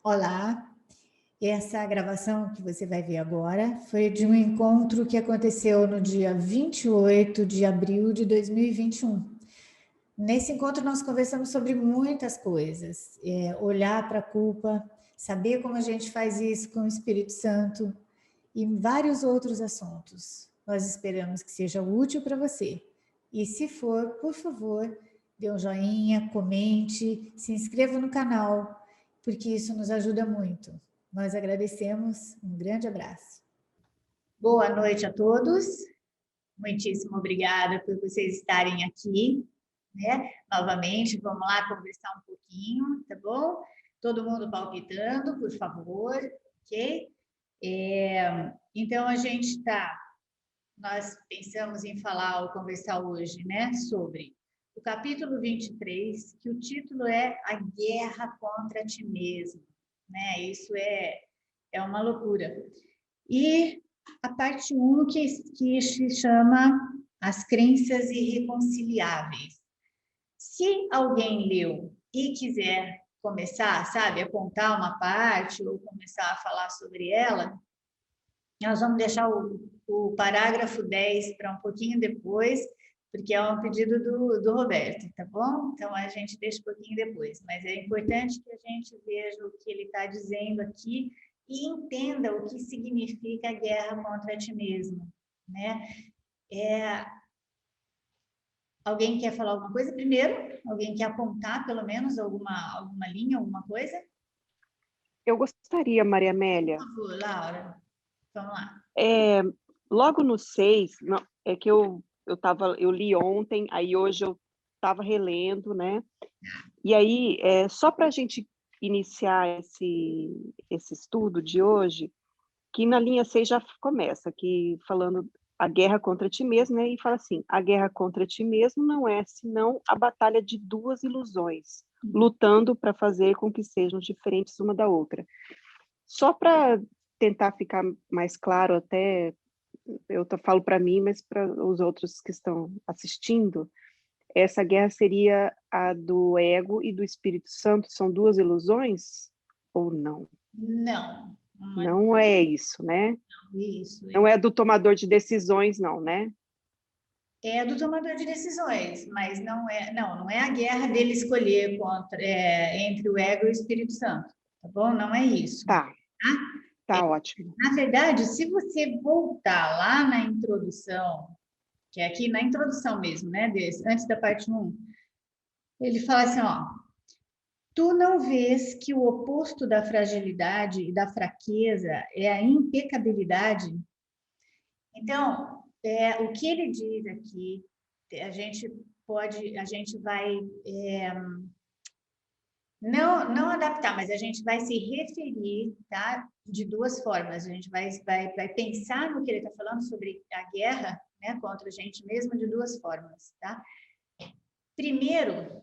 Olá, essa gravação que você vai ver agora foi de um encontro que aconteceu no dia 28 de abril de 2021. Nesse encontro nós conversamos sobre muitas coisas, olhar para a culpa, saber como a gente faz isso com o Espírito Santo e vários outros assuntos. Nós esperamos que seja útil para você. E se for, por favor, dê um joinha, comente, se inscreva no canal, porque isso nos ajuda muito. Nós agradecemos, um grande abraço. Boa noite a todos, muitíssimo obrigada por vocês estarem aqui, né? Novamente, vamos lá conversar um pouquinho, tá bom? Todo mundo palpitando, por favor, ok? Então, nós pensamos em falar ou conversar hoje, né, sobre o capítulo 23, que o título é A Guerra contra Ti Mesmo, né? Isso é uma loucura. E a parte 1, que se chama As Crenças Irreconciliáveis. Se alguém leu e quiser começar, sabe, apontar uma parte ou começar a falar sobre ela, nós vamos deixar o parágrafo 10 para um pouquinho depois, porque é um pedido do Roberto, tá bom? Então, a gente deixa um pouquinho depois, mas é importante que a gente veja o que ele está dizendo aqui e entenda o que significa a guerra contra ti mesmo, né? Alguém quer falar alguma coisa primeiro? Alguém quer apontar, pelo menos, alguma linha, alguma coisa? Eu gostaria, Maria Amélia. Por favor, Laura, vamos lá. Logo no 6, é que eu li ontem, aí hoje eu estava relendo, né? E aí, só para a gente iniciar esse estudo de hoje, que na linha 6 já começa, aqui falando a guerra contra ti mesmo, né? E fala assim, a guerra contra ti mesmo não é senão a batalha de duas ilusões, lutando para fazer com que sejam diferentes uma da outra. Só para tentar ficar mais claro, até eu falo para mim, mas para os outros que estão assistindo, essa guerra seria a do ego e do Espírito Santo, são duas ilusões ou não? Não. Não é isso, né? Isso. Não é do tomador de decisões, não, né? É do tomador de decisões, mas não é a guerra dele escolher entre o ego e o Espírito Santo, tá bom? Não é isso. Tá ótimo. Na verdade, se você voltar lá na introdução, que é aqui na introdução mesmo, né, antes da parte 1, ele fala assim, ó, tu não vês que o oposto da fragilidade e da fraqueza é a impecabilidade? Então, o que ele diz aqui, a gente vai não adaptar, mas a gente vai se referir, tá? De duas formas. A gente vai pensar no que ele está falando sobre a guerra, né, contra a gente mesmo de duas formas, tá? Primeiro,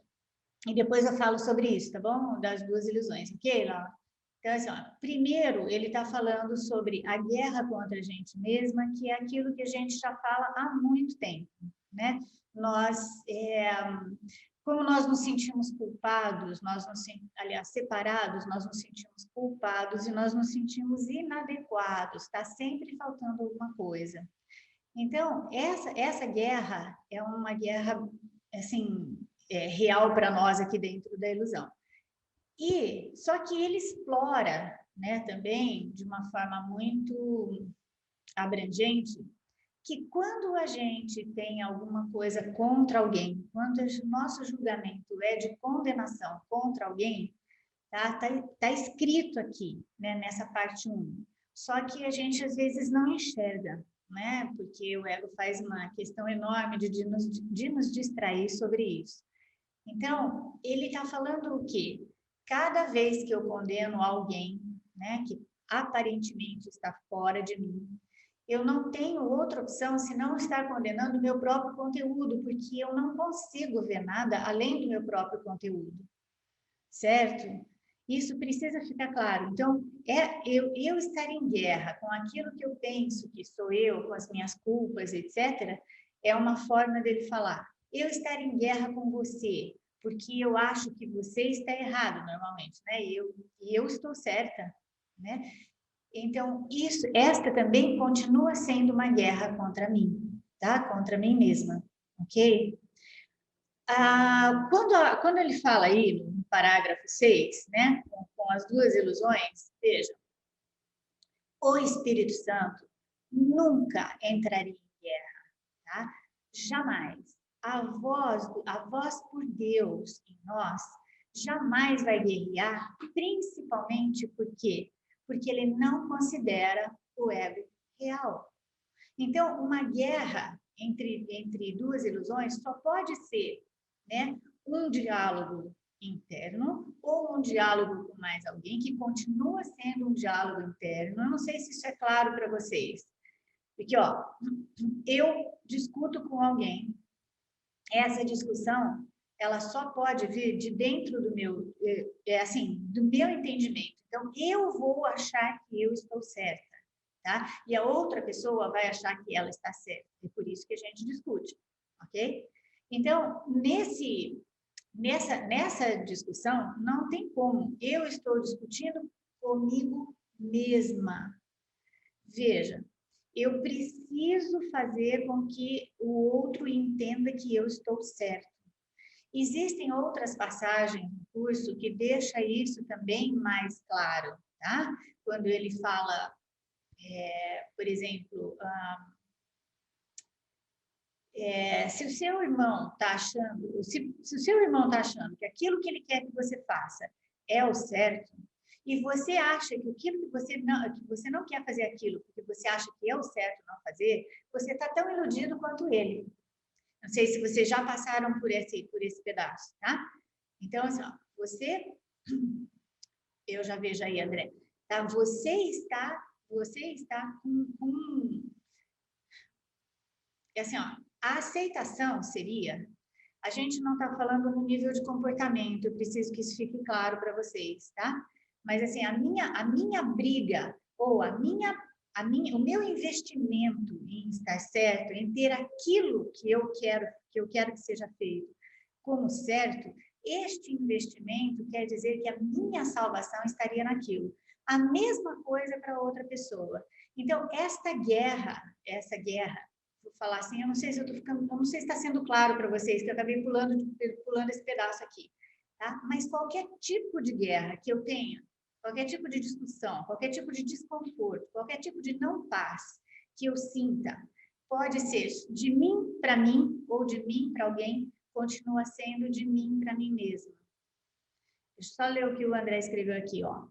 e depois eu falo sobre isso, tá bom? Das duas ilusões, ok, Laura? Então, assim, ó, primeiro, ele está falando sobre a guerra contra a gente mesma, que é aquilo que a gente já fala há muito tempo, né? Como nós nos sentimos culpados, separados, nós nos sentimos culpados e nós nos sentimos inadequados, está sempre faltando alguma coisa. Então, essa guerra é uma guerra, assim, real para nós aqui dentro da ilusão. E só que ele explora, né, também de uma forma muito abrangente, que quando a gente tem alguma coisa contra alguém, quando o nosso julgamento é de condenação contra alguém, tá escrito aqui, né, nessa parte 1. Só que a gente às vezes não enxerga, né, porque o ego faz uma questão enorme de nos distrair sobre isso. Então, ele está falando o quê? Cada vez que eu condeno alguém, né, que aparentemente está fora de mim, eu não tenho outra opção senão estar condenando o meu próprio conteúdo, porque eu não consigo ver nada além do meu próprio conteúdo, certo? Isso precisa ficar claro. Então, eu estar em guerra com aquilo que eu penso que sou eu, com as minhas culpas, etc., é uma forma dele falar. Eu estar em guerra com você, porque eu acho que você está errado normalmente, né? E eu estou certa, né? Então, esta também continua sendo uma guerra contra mim, tá? Contra mim mesma, ok? Quando ele fala aí no parágrafo 6, né? Com as duas ilusões, veja, o Espírito Santo nunca entraria em guerra, tá? Jamais. A voz por Deus em nós jamais vai guerrear, principalmente porque ele não considera o ego real. Então, uma guerra entre duas ilusões só pode ser, né, um diálogo interno ou um diálogo com mais alguém que continua sendo um diálogo interno. Eu não sei se isso é claro para vocês. Porque, ó, eu discuto com alguém, essa discussão, ela só pode vir de dentro do meu, assim, do meu entendimento. Então, eu vou achar que eu estou certa, tá? E a outra pessoa vai achar que ela está certa. É por isso que a gente discute, ok? Então, nessa discussão, não tem como. Eu estou discutindo comigo mesma. Veja, eu preciso fazer com que o outro entenda que eu estou certo. Existem outras passagens no curso que deixa isso também mais claro, tá? Quando ele fala, por exemplo, se o seu irmão está achando, se o seu irmão está achando que aquilo que ele quer que você faça é o certo, e você acha que aquilo que você não quer fazer aquilo, porque você acha que é o certo não fazer, você está tão iludido quanto ele. Não sei se vocês já passaram por esse pedaço, tá? Então, assim, ó, eu já vejo aí, André, tá? Você está assim, ó, a aceitação seria, a gente não está falando no nível de comportamento, eu preciso que isso fique claro para vocês, tá? Mas assim, a minha briga ou o meu investimento em estar certo, em ter aquilo que eu quero que seja feito como certo, este investimento quer dizer que a minha salvação estaria naquilo. A mesma coisa para outra pessoa. Então, essa guerra, vou falar assim, eu não sei se está sendo claro para vocês, que eu acabei pulando esse pedaço aqui, tá? Mas qualquer tipo de guerra que eu tenha, qualquer tipo de discussão, qualquer tipo de desconforto, qualquer tipo de não paz que eu sinta, pode ser de mim para mim ou de mim para alguém, continua sendo de mim para mim mesma. Deixa eu só ler o que o André escreveu aqui, ó.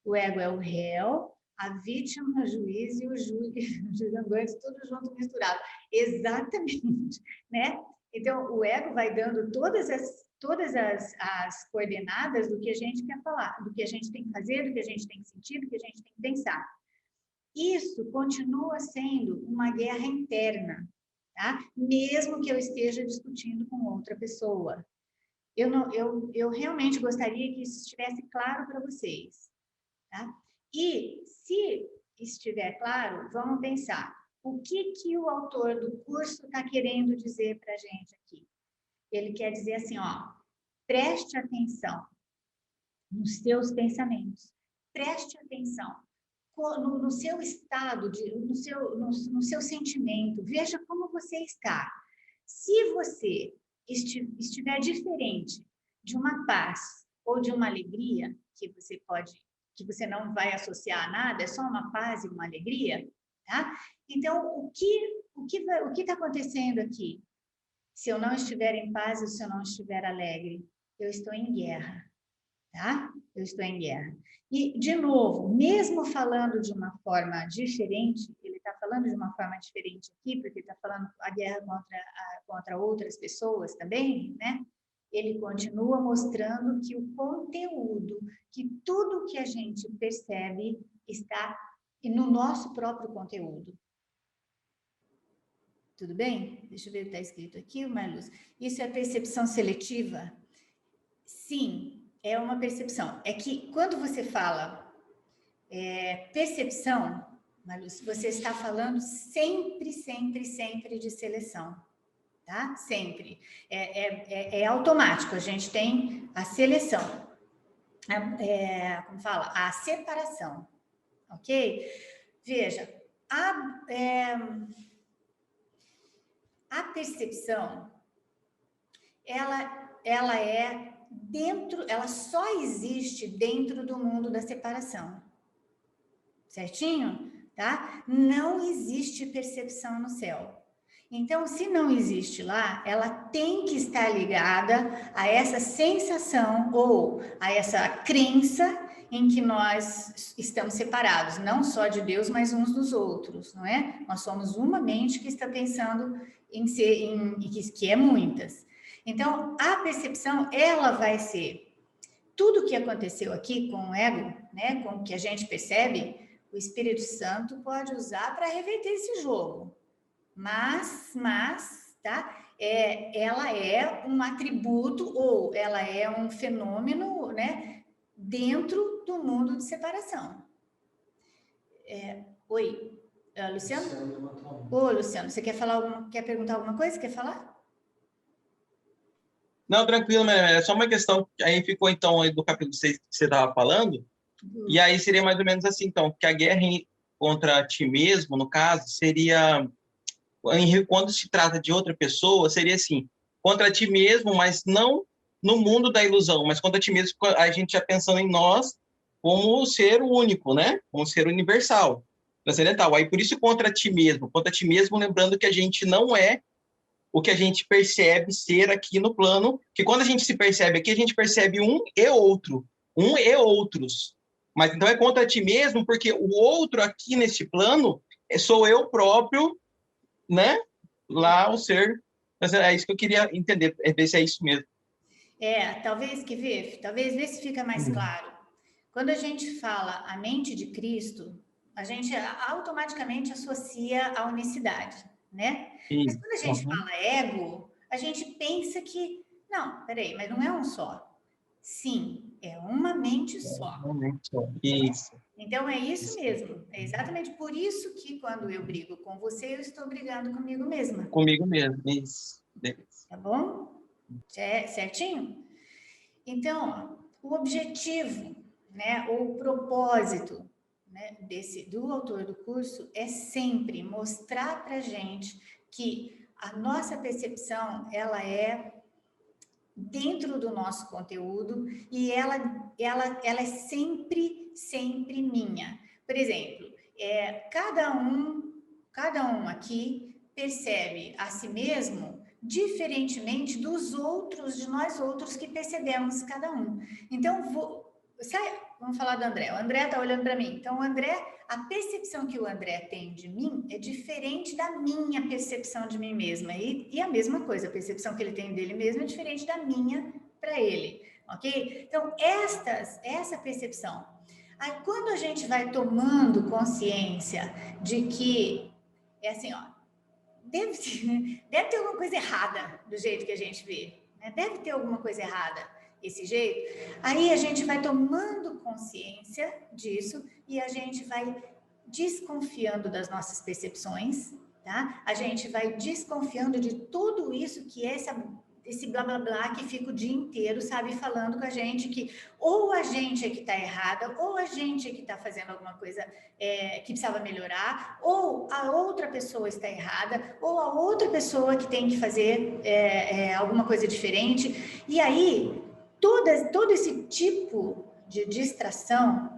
O ego é o réu, a vítima, o juiz e o julgante, tudo junto, misturado. Exatamente, né? Então, o ego vai dando todas as coordenadas do que a gente quer falar, do que a gente tem que fazer, do que a gente tem que sentir, do que a gente tem que pensar. Isso continua sendo uma guerra interna, tá? Mesmo que eu esteja discutindo com outra pessoa. Eu realmente gostaria que isso estivesse claro para vocês, tá? E se estiver claro, vamos pensar, o que o autor do curso está querendo dizer para a gente aqui? Ele quer dizer assim, ó, preste atenção nos seus pensamentos, preste atenção no seu estado, no seu sentimento, veja como você está. Se você estiver diferente de uma paz ou de uma alegria, que você não vai associar a nada, é só uma paz e uma alegria, tá? Então, o que está acontecendo aqui? Se eu não estiver em paz ou se eu não estiver alegre, eu estou em guerra, tá? Eu estou em guerra. E, de novo, mesmo falando de uma forma diferente, ele está falando de uma forma diferente aqui, porque está falando a guerra contra outras pessoas também, né? Ele continua mostrando que o conteúdo, que tudo que a gente percebe está no nosso próprio conteúdo. Tudo bem? Deixa eu ver o que está escrito aqui, Marluz. Isso é percepção seletiva? Sim, é uma percepção. É que quando você fala percepção, Marluz, você está falando sempre, sempre, sempre de seleção. tá? Sempre. É automático, a gente tem a seleção, como fala? A separação, ok? Veja, a percepção, ela é dentro, ela só existe dentro do mundo da separação, certinho? Tá? Não existe percepção no céu. Então, se não existe lá, ela tem que estar ligada a essa sensação ou a essa crença em que nós estamos separados, não só de Deus, mas uns dos outros, não é? Nós somos uma mente que está pensando em ser, que é muitas. Então, a percepção, ela vai ser tudo o que aconteceu aqui com o ego, né, com o que a gente percebe, o Espírito Santo pode usar para reverter esse jogo. Mas, tá? Ela é um atributo ou ela é um fenômeno, né, dentro do mundo de separação. Oi, Luciano? Ô, Luciano, você quer perguntar alguma coisa? Quer falar? Não, tranquilo, é só uma questão. Aí ficou, então, aí do capítulo 6 que você estava falando. E aí seria mais ou menos assim, então, que a guerra contra ti mesmo, no caso, seria... Quando se trata de outra pessoa, seria assim, contra ti mesmo, mas não no mundo da ilusão, mas contra ti mesmo, a gente já pensando em nós como ser único, né? Como ser universal, transcendental. Aí, por isso, contra ti mesmo, lembrando que a gente não é o que a gente percebe ser aqui no plano, que quando a gente se percebe aqui, a gente percebe um e outros. Mas então é contra ti mesmo, porque o outro aqui neste plano sou eu próprio, né? Lá o ser. Mas é isso que eu queria entender, ver se é isso mesmo. Talvez ver se fica mais claro. Quando a gente fala a mente de Cristo, a gente automaticamente associa a unicidade, né? Mas quando a gente fala ego, a gente pensa que, não, peraí, mas não é um só. Sim, é uma mente só. Isso. Então, é isso mesmo. É exatamente por isso que quando eu brigo com você, eu estou brigando comigo mesma. Comigo mesmo, isso. Tá bom? Certinho? Então, o objetivo, né, ou o propósito, né, do autor do curso é sempre mostrar para a gente que a nossa percepção, ela é dentro do nosso conteúdo e ela é sempre minha. Por exemplo, cada um aqui percebe a si mesmo diferentemente dos outros, de nós outros que percebemos cada um. Então, vamos falar do André. O André está olhando para mim. Então, o André, a percepção que o André tem de mim é diferente da minha percepção de mim mesma. E a mesma coisa, a percepção que ele tem dele mesmo é diferente da minha para ele, ok? Então, essa percepção. Aí, quando a gente vai tomando consciência de que, é assim, ó, deve ter alguma coisa errada do jeito que a gente vê, né? Deve ter alguma coisa errada esse jeito. Aí a gente vai tomando consciência disso e a gente vai desconfiando das nossas percepções, tá? A gente vai desconfiando de tudo isso que é esse blá blá blá que fica o dia inteiro, sabe, falando com a gente que ou a gente é que está errada, ou a gente é que está fazendo alguma coisa que precisava melhorar, ou a outra pessoa está errada, ou a outra pessoa que tem que fazer alguma coisa diferente. E aí, todo esse tipo de distração,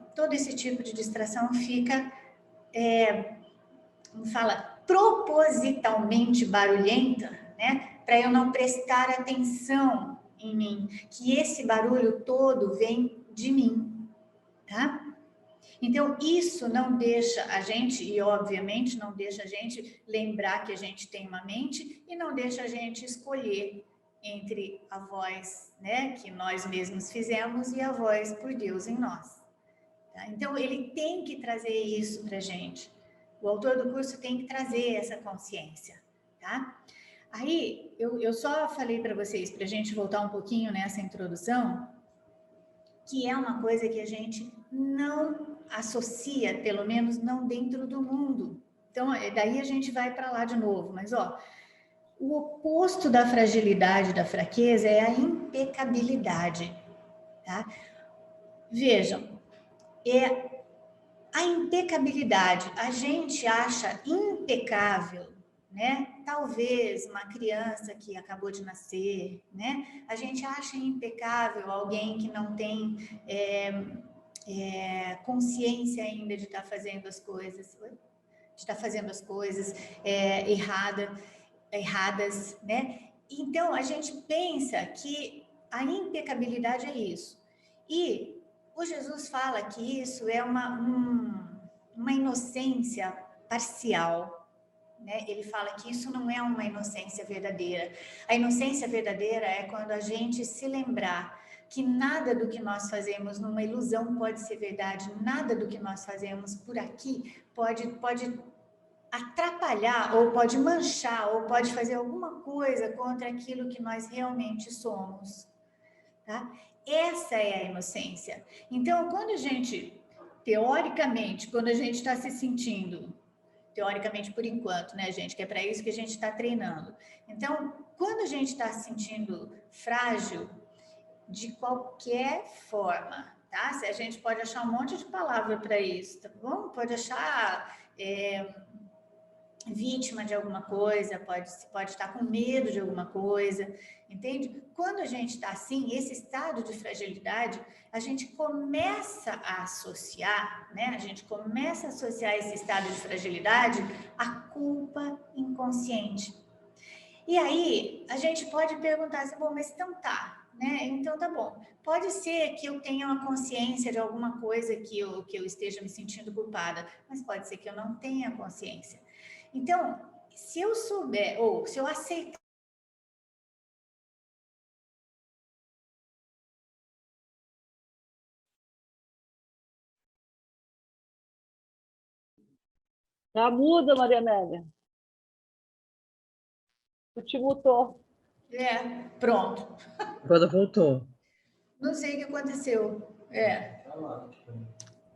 fica, como fala, propositalmente barulhenta, né? Para eu não prestar atenção em mim, que esse barulho todo vem de mim, tá? Então, isso não deixa a gente, e obviamente não deixa a gente lembrar que a gente tem uma mente e não deixa a gente escolher entre a voz, né, que nós mesmos fizemos e a voz por Deus em nós. Tá? Então, ele tem que trazer isso para a gente. O autor do curso tem que trazer essa consciência, tá? Aí, eu só falei para vocês, para a gente voltar um pouquinho nessa introdução, que é uma coisa que a gente não associa, pelo menos não dentro do mundo. Então, daí a gente vai para lá de novo. Mas, ó, O oposto da fragilidade, da fraqueza, é a impecabilidade, tá? Vejam, a impecabilidade, a gente acha impecável, né? Talvez uma criança que acabou de nascer, né? A gente acha impecável alguém que não tem consciência ainda de estar fazendo as coisas, erradas, né? Então, a gente pensa que a impecabilidade é isso. E o Jesus fala que isso é uma inocência parcial, né? Ele fala que isso não é uma inocência verdadeira. A inocência verdadeira é quando a gente se lembrar que nada do que nós fazemos numa ilusão pode ser verdade, nada do que nós fazemos por aqui pode atrapalhar, ou pode manchar, ou pode fazer alguma coisa contra aquilo que nós realmente somos, tá? Essa é a inocência. Então, quando a gente, teoricamente, quando a gente está se sentindo, teoricamente por enquanto, né, gente, que é para isso que a gente está treinando. Então, quando a gente está se sentindo frágil, de qualquer forma, tá? Se a gente pode achar um monte de palavra para isso, tá bom? Pode achar vítima de alguma coisa, pode estar com medo de alguma coisa, entende? Quando a gente está assim, esse estado de fragilidade, a gente começa a associar, né? A gente começa a associar esse estado de fragilidade à culpa inconsciente. E aí, a gente pode perguntar assim, bom, mas então tá, né? Então tá bom. Pode ser que eu tenha uma consciência de alguma coisa que eu esteja me sentindo culpada, mas pode ser que eu não tenha consciência. Então, se eu souber, ou se eu aceitar, Tá muda, Maria Amélia. Tu te mutou. pronto. Agora voltou. Não sei o que aconteceu.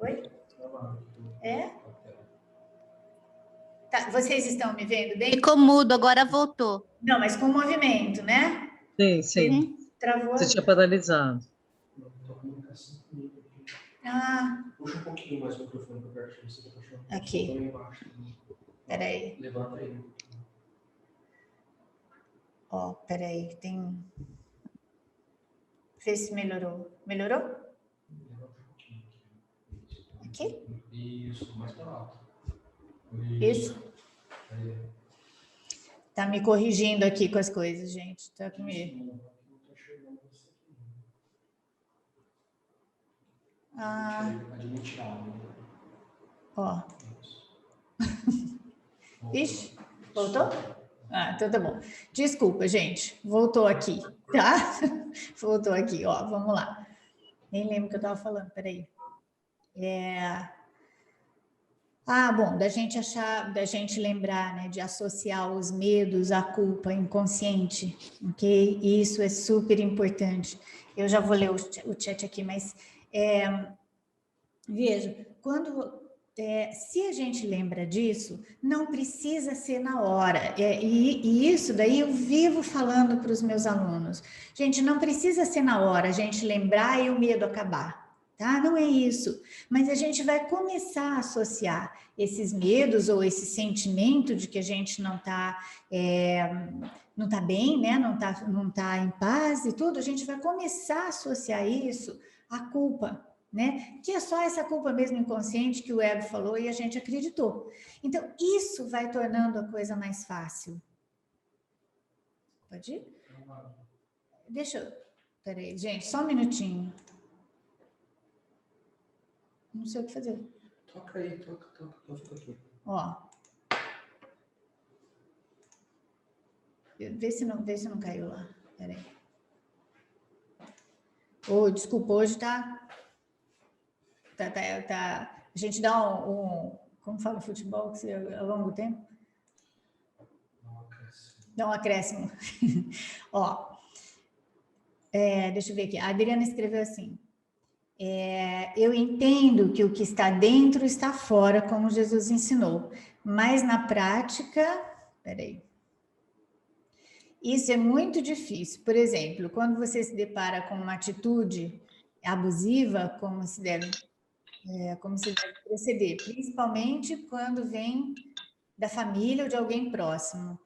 Oi? Tá, vocês estão me vendo bem? Ficou mudo, agora voltou. Não, mas com movimento, né? Sim, sim. Uhum. Travou. Você tinha paralisado. Puxa um pouquinho mais o microfone para perto. Você tá puxando. Aqui. Peraí. Levanta aí. Ó, peraí, tem... Vê se melhorou. Melhorou? Levanta um pouquinho Aqui? Isso, mais para alto. Isso? Aí. Tá me corrigindo aqui com as coisas, gente. Tá comigo. Não tô enxergando você aqui. Pode tirar. Ó. Ixi, voltou? Então tá bom. Desculpa, gente. Voltou aqui, tá? Voltou aqui, ó. Vamos lá. Nem lembro o que eu tava falando, peraí. Bom, da gente lembrar, né, de associar os medos à culpa inconsciente, ok? Isso é super importante. Eu já vou ler o chat aqui, mas veja, se a gente lembra disso, não precisa ser na hora. E isso daí eu vivo falando para os meus alunos. Gente, não precisa ser na hora a gente lembrar e o medo acabar, tá? Não é isso. Mas a gente vai começar a associar esses medos ou esse sentimento de que a gente não tá bem, né? Não tá em paz e tudo. A gente vai começar a associar isso à culpa, né? Que é só essa culpa mesmo inconsciente que o ego falou e a gente acreditou. Então, isso vai tornando a coisa mais fácil. Pode ir? Peraí, gente, só um minutinho. Não sei o que fazer. Toca aí, toca aqui. Ó. Vê se não caiu lá. Peraí. Desculpa, hoje tá... A gente dá como fala futebol, que você ao longo do tempo? Dá um acréscimo. Ó, deixa eu ver aqui. A Adriana escreveu assim: eu entendo que o que está dentro está fora, como Jesus ensinou, mas na prática, Isso é muito difícil. Por exemplo, quando você se depara com uma atitude abusiva, como se deve proceder, principalmente quando vem da família ou de alguém próximo.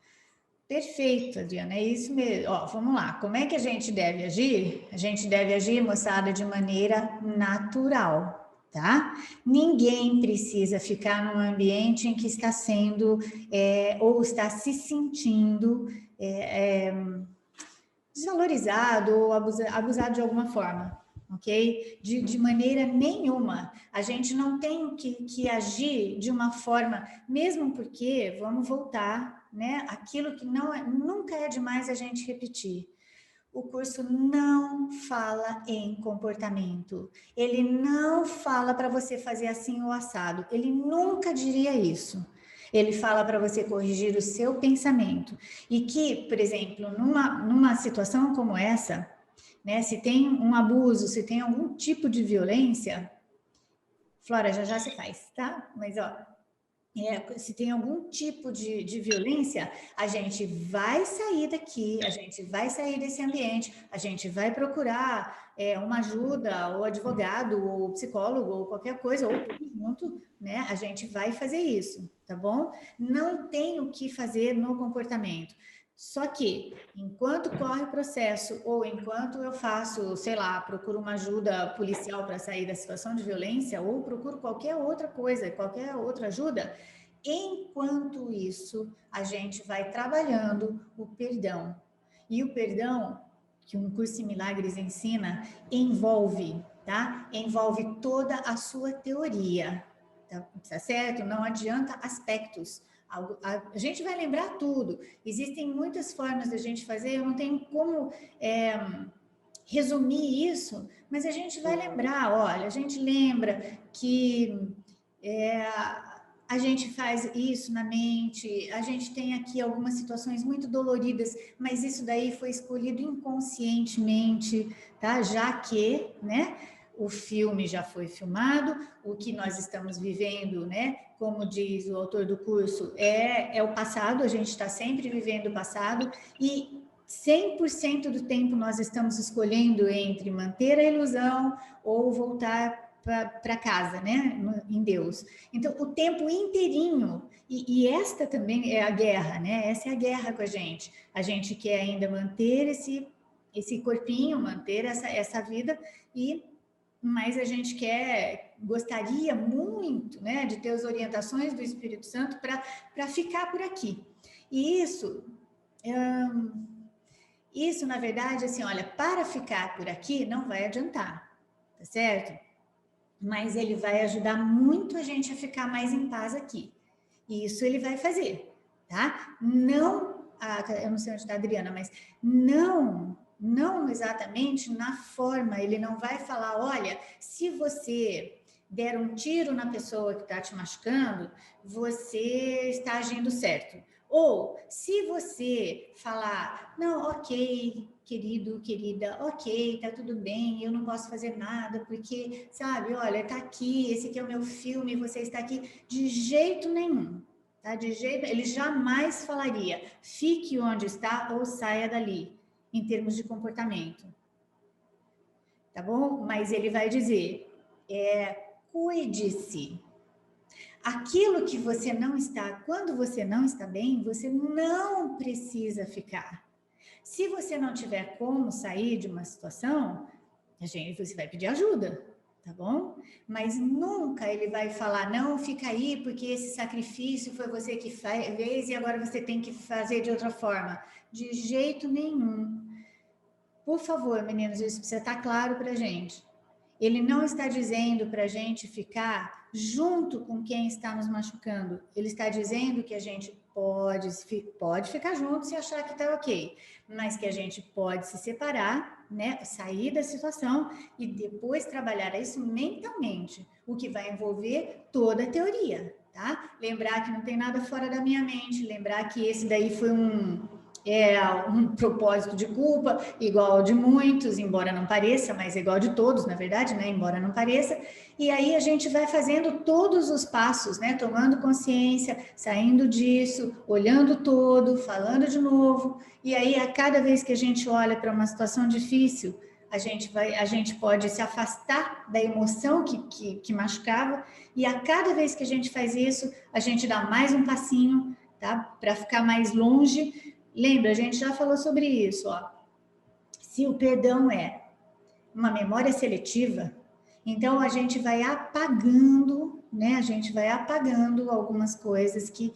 Perfeito, Adriana, é isso mesmo. Ó, vamos lá. Como é que a gente deve agir? A gente deve agir, moçada, de maneira natural, tá? Ninguém precisa ficar num ambiente em que está sendo ou está se sentindo desvalorizado ou abusado de alguma forma, ok? De maneira nenhuma. A gente não tem que agir de uma forma, mesmo porque, vamos voltar, né? Aquilo que nunca é demais a gente repetir. O curso não fala em comportamento. Ele não fala para você fazer assim ou assado. Ele nunca diria isso. Ele fala para você corrigir o seu pensamento. E que, por exemplo, numa situação como essa, né, se tem um abuso, se tem algum tipo de violência, Flora, já se faz, tá? Mas, ó, se tem algum tipo de violência, a gente vai sair daqui, a gente vai sair desse ambiente, a gente vai procurar uma ajuda, ou advogado, ou psicólogo, ou qualquer coisa, ou tudo junto, né? A gente vai fazer isso, tá bom? Não tem o que fazer no comportamento. Só que, enquanto corre o processo, ou enquanto eu faço, sei lá, procuro uma ajuda policial para sair da situação de violência, ou procuro qualquer outra coisa, qualquer outra ajuda, enquanto isso, a gente vai trabalhando o perdão. E o perdão, que um curso em milagres ensina, envolve, tá? Envolve toda a sua teoria, tá certo? Não adianta aspectos. A gente vai lembrar tudo. Existem muitas formas da gente fazer, eu não tenho como resumir isso, mas a gente vai lembrar, olha, a gente lembra que a gente faz isso na mente, a gente tem aqui algumas situações muito doloridas, mas isso daí foi escolhido inconscientemente, tá? Já que, né, o filme já foi filmado, o que nós estamos vivendo, né, como diz o autor do curso, é o passado, a gente está sempre vivendo o passado, e 100% do tempo nós estamos escolhendo entre manter a ilusão ou voltar para casa, né, em Deus. Então, o tempo inteirinho, e esta também é a guerra, né, essa é a guerra com a gente quer ainda manter esse corpinho, manter essa vida, mas a gente gostaria muito, né, de ter as orientações do Espírito Santo para ficar por aqui. E isso, na verdade, assim, olha, para ficar por aqui não vai adiantar, tá certo? Mas ele vai ajudar muito a gente a ficar mais em paz aqui. E isso ele vai fazer, tá? Não, eu não sei onde está a Adriana, mas não exatamente na forma, ele não vai falar, olha, se você der um tiro na pessoa que está te machucando, você está agindo certo. Ou, se você falar, não, ok, querido, querida, ok, tá tudo bem, eu não posso fazer nada, porque, sabe, olha, tá aqui, esse aqui é o meu filme, você está aqui, de jeito nenhum, tá? De jeito, ele jamais falaria, fique onde está ou saia dali, em termos de comportamento, tá bom? Mas ele vai dizer, cuide-se. Aquilo que você não está, quando você não está bem, você não precisa ficar. Se você não tiver como sair de uma situação, você vai pedir ajuda, tá bom? Mas nunca ele vai falar, não, fica aí, porque esse sacrifício foi você que fez e agora você tem que fazer de outra forma. De jeito nenhum. Por favor, meninos, isso precisa estar claro para a gente. Ele não está dizendo para a gente ficar junto com quem está nos machucando. Ele está dizendo que a gente pode ficar junto se achar que está ok, mas que a gente pode se separar, né, sair da situação e depois trabalhar isso mentalmente, o que vai envolver toda a teoria, tá? Lembrar que não tem nada fora da minha mente, lembrar que esse daí foi é um propósito de culpa igual ao de muitos, embora não pareça, mas é igual de todos, na verdade, né? Embora não pareça. E aí a gente vai fazendo todos os passos, né? Tomando consciência, saindo disso, olhando todo, falando de novo. E aí, a cada vez que a gente olha para uma situação difícil, a gente pode se afastar da emoção que machucava. E a cada vez que a gente faz isso, a gente dá mais um passinho, tá? Para ficar mais longe. Lembra, a gente já falou sobre isso, ó. Se o perdão é uma memória seletiva, então a gente vai apagando, né? A gente vai apagando algumas coisas que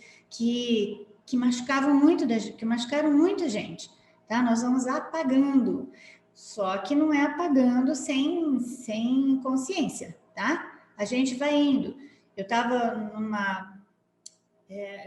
machucavam muito, que machucaram muita gente, tá? Nós vamos apagando, só que não é apagando sem consciência, tá? A gente vai indo. Eu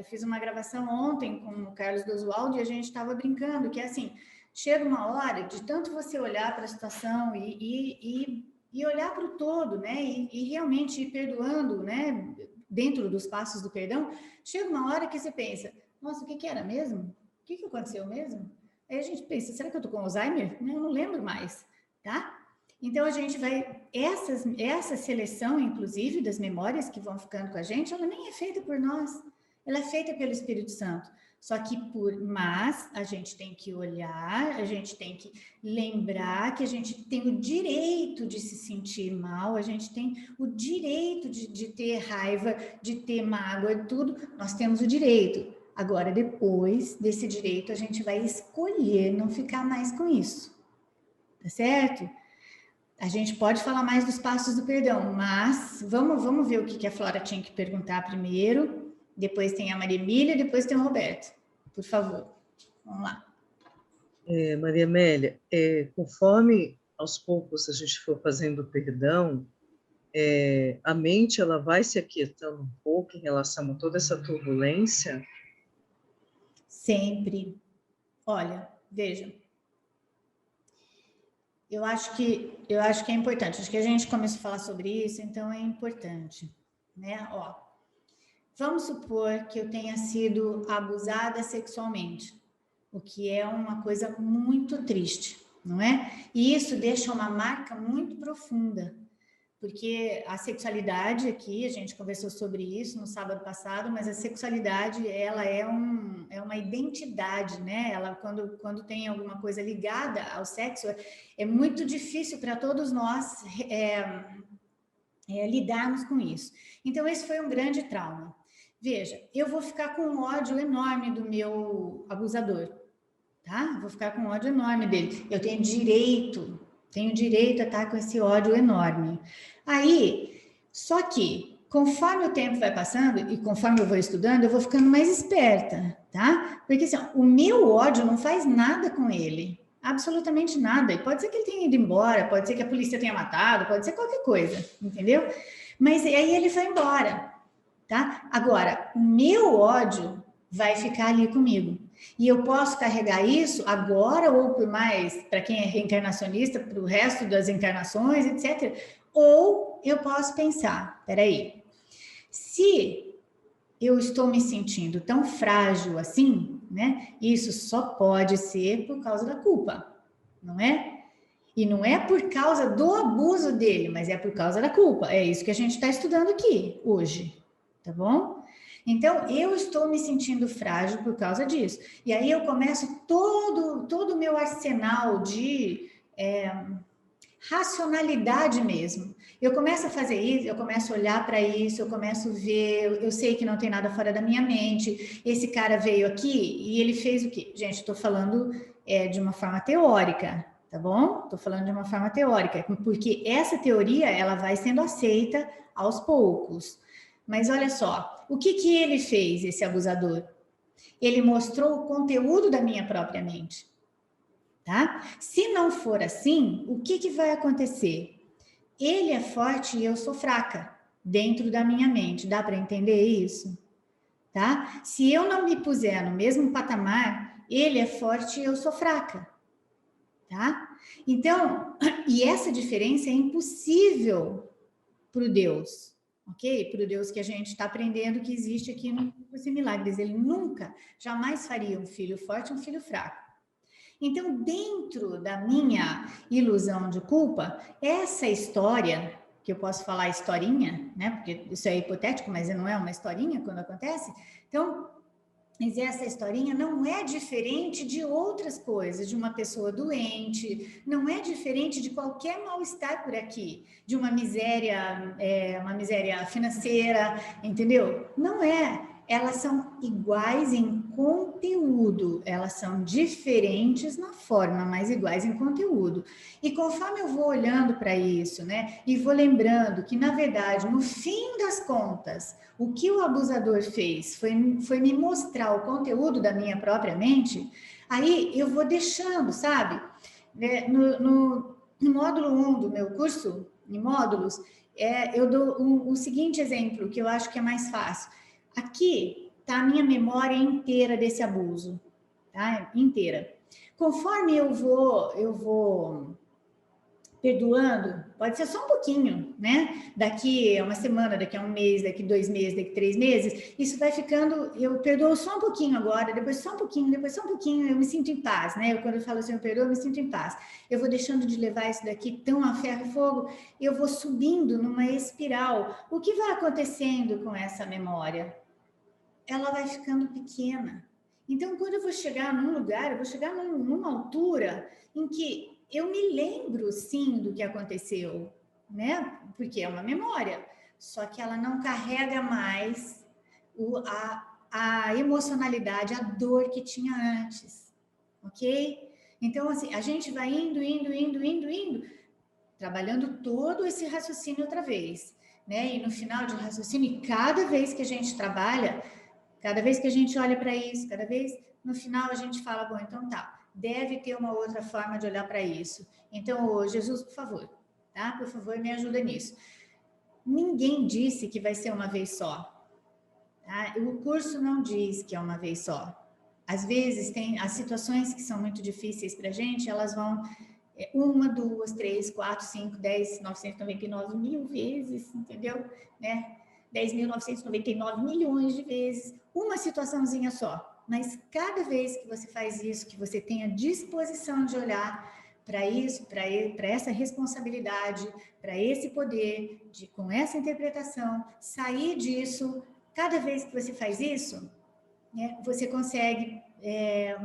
fiz uma gravação ontem com o Carlos Dosualdo e a gente estava brincando que, assim, chega uma hora de tanto você olhar para a situação e olhar para o todo, né? E realmente ir perdoando, né? Dentro dos passos do perdão, chega uma hora que você pensa, nossa, o que era mesmo? O que aconteceu mesmo? Aí a gente pensa, será que eu tô com Alzheimer? Não, eu não lembro mais, tá? Então a gente vai, essa seleção, inclusive, das memórias que vão ficando com a gente, ela nem é feita por nós, ela é feita pelo Espírito Santo. Só que mas a gente tem que olhar, a gente tem que lembrar que a gente tem o direito de se sentir mal, a gente tem o direito de ter raiva, de ter mágoa e tudo, nós temos o direito. Agora, depois desse direito, a gente vai escolher não ficar mais com isso, tá certo? A gente pode falar mais dos passos do perdão, mas vamos ver o que a Flora tinha que perguntar primeiro. Depois tem a Maria Emília, depois tem o Roberto. Por favor, vamos lá. Maria Amélia, conforme aos poucos a gente for fazendo o perdão, a mente ela vai se aquietando um pouco em relação a toda essa turbulência? Sempre. Olha, veja. Eu acho que é importante. Acho que a gente começou a falar sobre isso, então é importante, né? Ó, vamos supor que eu tenha sido abusada sexualmente, o que é uma coisa muito triste, não é? E isso deixa uma marca muito profunda, porque a sexualidade aqui, a gente conversou sobre isso no sábado passado, mas a sexualidade, ela é uma identidade, né? Ela, quando tem alguma coisa ligada ao sexo, é muito difícil para todos nós lidarmos com isso. Então, esse foi um grande trauma. Veja, eu vou ficar com um ódio enorme do meu abusador, tá? Vou ficar com um ódio enorme dele. Eu tenho direito a estar com esse ódio enorme. Aí, só que, conforme o tempo vai passando e conforme eu vou estudando, eu vou ficando mais esperta, tá? Porque assim, o meu ódio não faz nada com ele, absolutamente nada. E pode ser que ele tenha ido embora, pode ser que a polícia tenha matado, pode ser qualquer coisa, entendeu? Mas aí ele foi embora, tá? Agora, o meu ódio vai ficar ali comigo. E eu posso carregar isso agora ou por mais, para quem é reencarnacionista, para o resto das encarnações, etc. Ou eu posso pensar, peraí, se eu estou me sentindo tão frágil assim, né? Isso só pode ser por causa da culpa, não é? E não é por causa do abuso dele, mas é por causa da culpa. É isso que a gente está estudando aqui hoje, tá bom? Então, eu estou me sentindo frágil por causa disso. E aí eu começo todo o meu arsenal de racionalidade mesmo. Eu começo a fazer isso, eu começo a olhar para isso, eu começo a ver, eu sei que não tem nada fora da minha mente. Esse cara veio aqui e ele fez o quê? Gente, estou falando de uma forma teórica, tá bom? Estou falando de uma forma teórica, porque essa teoria, ela vai sendo aceita aos poucos. Mas olha só, o que ele fez, esse abusador? Ele mostrou o conteúdo da minha própria mente, tá? Se não for assim, o que vai acontecer? Ele é forte e eu sou fraca dentro da minha mente. Dá para entender isso? Tá? Se eu não me puser no mesmo patamar, ele é forte e eu sou fraca. Tá? Então, e essa diferença é impossível para o Deus. ok? Para o Deus que a gente está aprendendo que existe aqui no Curso de Milagres. Ele nunca, jamais faria um filho forte um filho fraco. Então, dentro da minha ilusão de culpa, essa história, que eu posso falar historinha, né? Porque isso é hipotético, mas não é uma historinha quando acontece. Então, mas essa historinha não é diferente de outras coisas, de uma pessoa doente, não é diferente de qualquer mal-estar por aqui, de uma miséria financeira, entendeu? Não é. Elas são iguais em conteúdo, elas são diferentes na forma, mas iguais em conteúdo. E conforme eu vou olhando para isso, né, e vou lembrando que, na verdade, no fim das contas, o que o abusador fez foi me mostrar o conteúdo da minha própria mente, aí eu vou deixando, sabe? No módulo 1 do meu curso, em módulos, eu dou o seguinte exemplo, que eu acho que é mais fácil. Aqui está a minha memória inteira desse abuso, tá? Inteira. Conforme eu vou perdoando, pode ser só um pouquinho, né? Daqui a uma semana, daqui a um mês, daqui 2 meses, daqui 3 meses, isso vai ficando, eu perdoo só um pouquinho agora, depois só um pouquinho, depois só um pouquinho, eu me sinto em paz, né? Quando eu falo assim, eu perdoo, eu me sinto em paz. Eu vou deixando de levar isso daqui tão a ferro e fogo, eu vou subindo numa espiral. O que vai acontecendo com essa memória? Ela vai ficando pequena. Então, quando eu vou chegar num lugar, eu vou chegar numa altura em que eu me lembro, sim, do que aconteceu, né? Porque é uma memória. Só que ela não carrega mais a emocionalidade, a dor que tinha antes, ok? Então, assim, a gente vai indo, trabalhando todo esse raciocínio outra vez, né? E no final de raciocínio, cada vez que a gente trabalha, cada vez que a gente olha para isso, cada vez, no final a gente fala, bom, então tá, deve ter uma outra forma de olhar para isso. Então, Jesus, por favor, tá? Por favor, me ajuda nisso. Ninguém disse que vai ser uma vez só, tá? O curso não diz que é uma vez só. Às vezes, tem as situações que são muito difíceis para a gente, elas vão 1, 2, 3, 4, 5, 10, 999 mil vezes, entendeu? Né? 10.999 milhões de vezes, uma situaçãozinha só. Mas cada vez que você faz isso, que você tem a disposição de olhar para isso, para essa responsabilidade, para esse poder, com essa interpretação, sair disso, cada vez que você faz isso, né, você consegue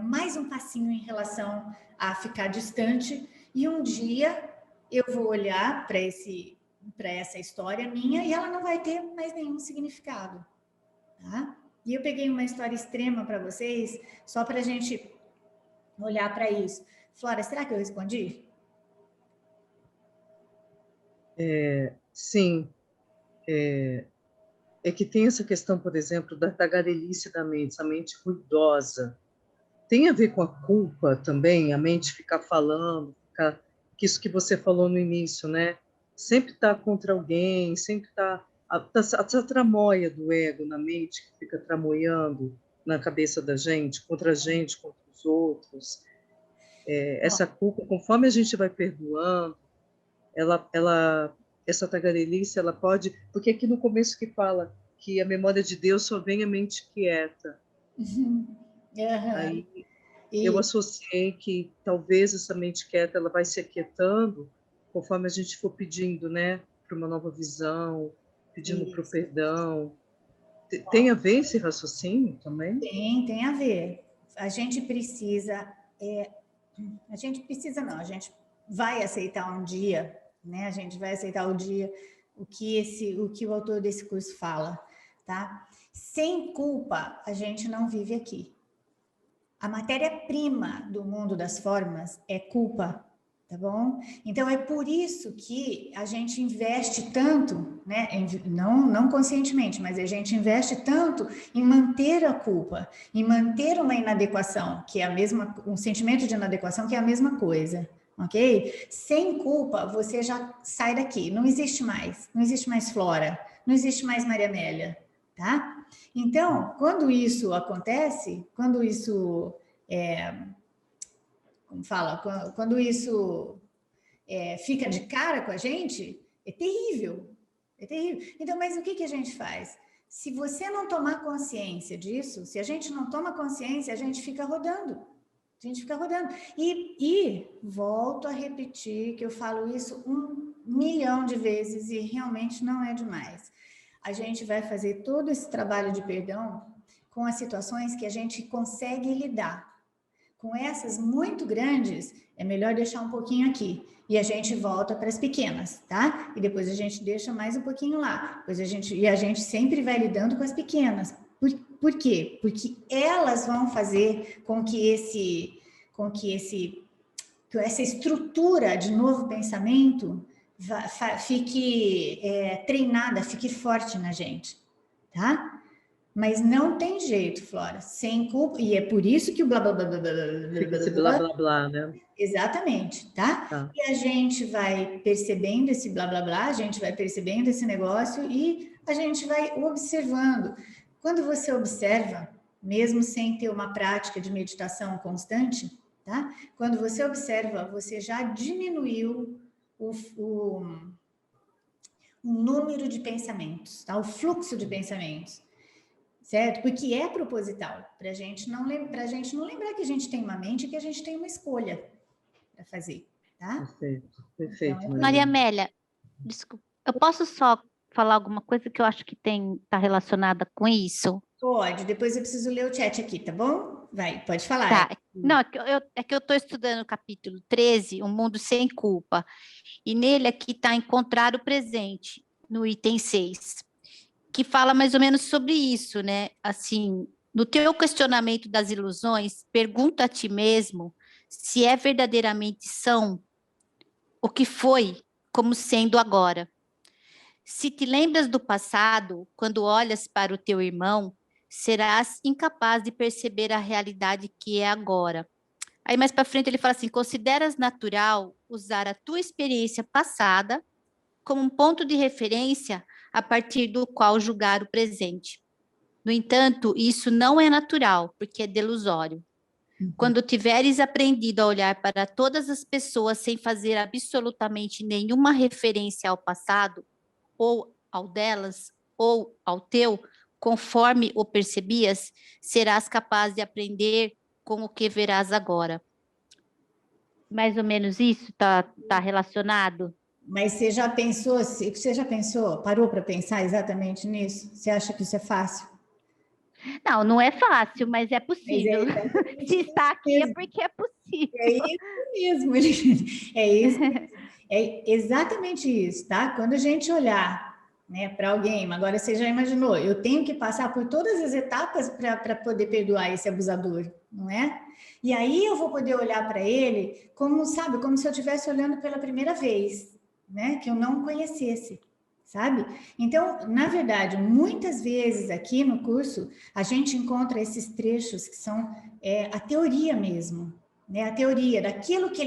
mais um passinho em relação a ficar distante, e um dia eu vou olhar para essa história minha e ela não vai ter mais nenhum significado, tá? E eu peguei uma história extrema para vocês, só para a gente olhar para isso. Flora, será que eu respondi? Sim. É que tem essa questão, por exemplo, da tagarelice da mente, essa mente ruidosa. Tem a ver com a culpa também, a mente ficar falando, que isso que você falou no início, né? Sempre está contra alguém, sempre está essa tramóia do ego na mente que fica tramoiando na cabeça da gente, contra os outros. Essa culpa, conforme a gente vai perdoando, essa tagarelice, ela pode, porque aqui no começo que fala que a memória de Deus só vem à mente quieta. Aí eu associei que talvez essa mente quieta ela vai se aquietando conforme a gente for pedindo, né, para uma nova visão, pedindo para o perdão. Tem a ver esse raciocínio também? Tem a ver. A gente precisa não, a gente vai aceitar um dia, né? A gente vai aceitar o dia o que o autor desse curso fala, tá? Sem culpa, a gente não vive aqui. A matéria-prima do mundo das formas é culpa, tá bom? Então, é por isso que a gente investe tanto, né? Não conscientemente, mas a gente investe tanto em manter a culpa, em manter uma inadequação, que é um sentimento de inadequação, que é a mesma coisa, ok? Sem culpa, você já sai daqui, não existe mais Flora, não existe mais Maria Amélia, tá? Então, quando isso acontece, quando isso quando isso fica de cara com a gente, é terrível, É terrível. Então, mas o que a gente faz? Se você não tomar consciência disso, se a gente não toma consciência, a gente fica rodando. A gente fica rodando. E volto a repetir que eu falo isso 1 milhão de vezes e realmente não é demais. A gente vai fazer todo esse trabalho de perdão com as situações que a gente consegue lidar. Com essas muito grandes, é melhor deixar um pouquinho aqui. E a gente volta para as pequenas, tá? E depois a gente deixa mais um pouquinho lá. Depois a gente sempre vai lidando com as pequenas. Por quê? Porque elas vão fazer com que essa estrutura de novo pensamento fique treinada, fique forte na gente, tá? Mas não tem jeito, Flora, sem culpa, e é por isso que o blá blá blá blá blá Fica esse blá blá blá, né? Exatamente, tá? Tá. E a gente vai percebendo esse blá blá blá, a gente vai percebendo esse negócio e a gente vai observando. Quando você observa, mesmo sem ter uma prática de meditação constante, tá? Quando você observa, você já diminuiu o número de pensamentos, tá? O fluxo de pensamentos. Certo? Porque é proposital, para a gente não lembrar que a gente tem uma mente e que a gente tem uma escolha para fazer, tá? Perfeito, perfeito. Então, Maria Amélia, desculpa, eu posso só falar alguma coisa que eu acho que está relacionada com isso? pode, depois eu preciso ler o chat aqui, tá bom? Vai, pode falar. Tá. Não, é que eu estou estudando o capítulo 13, Um Mundo Sem Culpa, e nele aqui está encontrar o presente, no item 6. Que fala mais ou menos sobre isso, né? Assim, no teu questionamento das ilusões, pergunta a ti mesmo se é verdadeiramente são o que foi como sendo agora. Se te lembras do passado, quando olhas para o teu irmão, serás incapaz de perceber a realidade que é agora. Aí mais para frente ele fala assim: consideras natural usar a tua experiência passada como um ponto de referência a partir do qual julgar o presente. No entanto, isso não é natural, porque é delusório. Quando tiveres aprendido a olhar para todas as pessoas sem fazer absolutamente nenhuma referência ao passado, ou ao delas, ou ao teu, conforme o percebias, serás capaz de aprender com o que verás agora. Mais ou menos isso está relacionado? Mas você já pensou, parou para pensar exatamente nisso? Você acha que isso é fácil? Não, não é fácil, mas é possível. Mas Se está aqui é mesmo. porque é possível. É isso mesmo, é isso mesmo. É exatamente isso, tá? Quando a gente olhar, né, para alguém, agora você já imaginou, eu tenho que passar por todas as etapas para poder perdoar esse abusador, não é? E aí eu vou poder olhar para ele como, sabe, como se eu estivesse olhando pela primeira vez, né, que eu não conhecesse, sabe? Então, na verdade, muitas vezes aqui no curso, a gente encontra esses trechos que são a teoria mesmo, né? A teoria daquilo que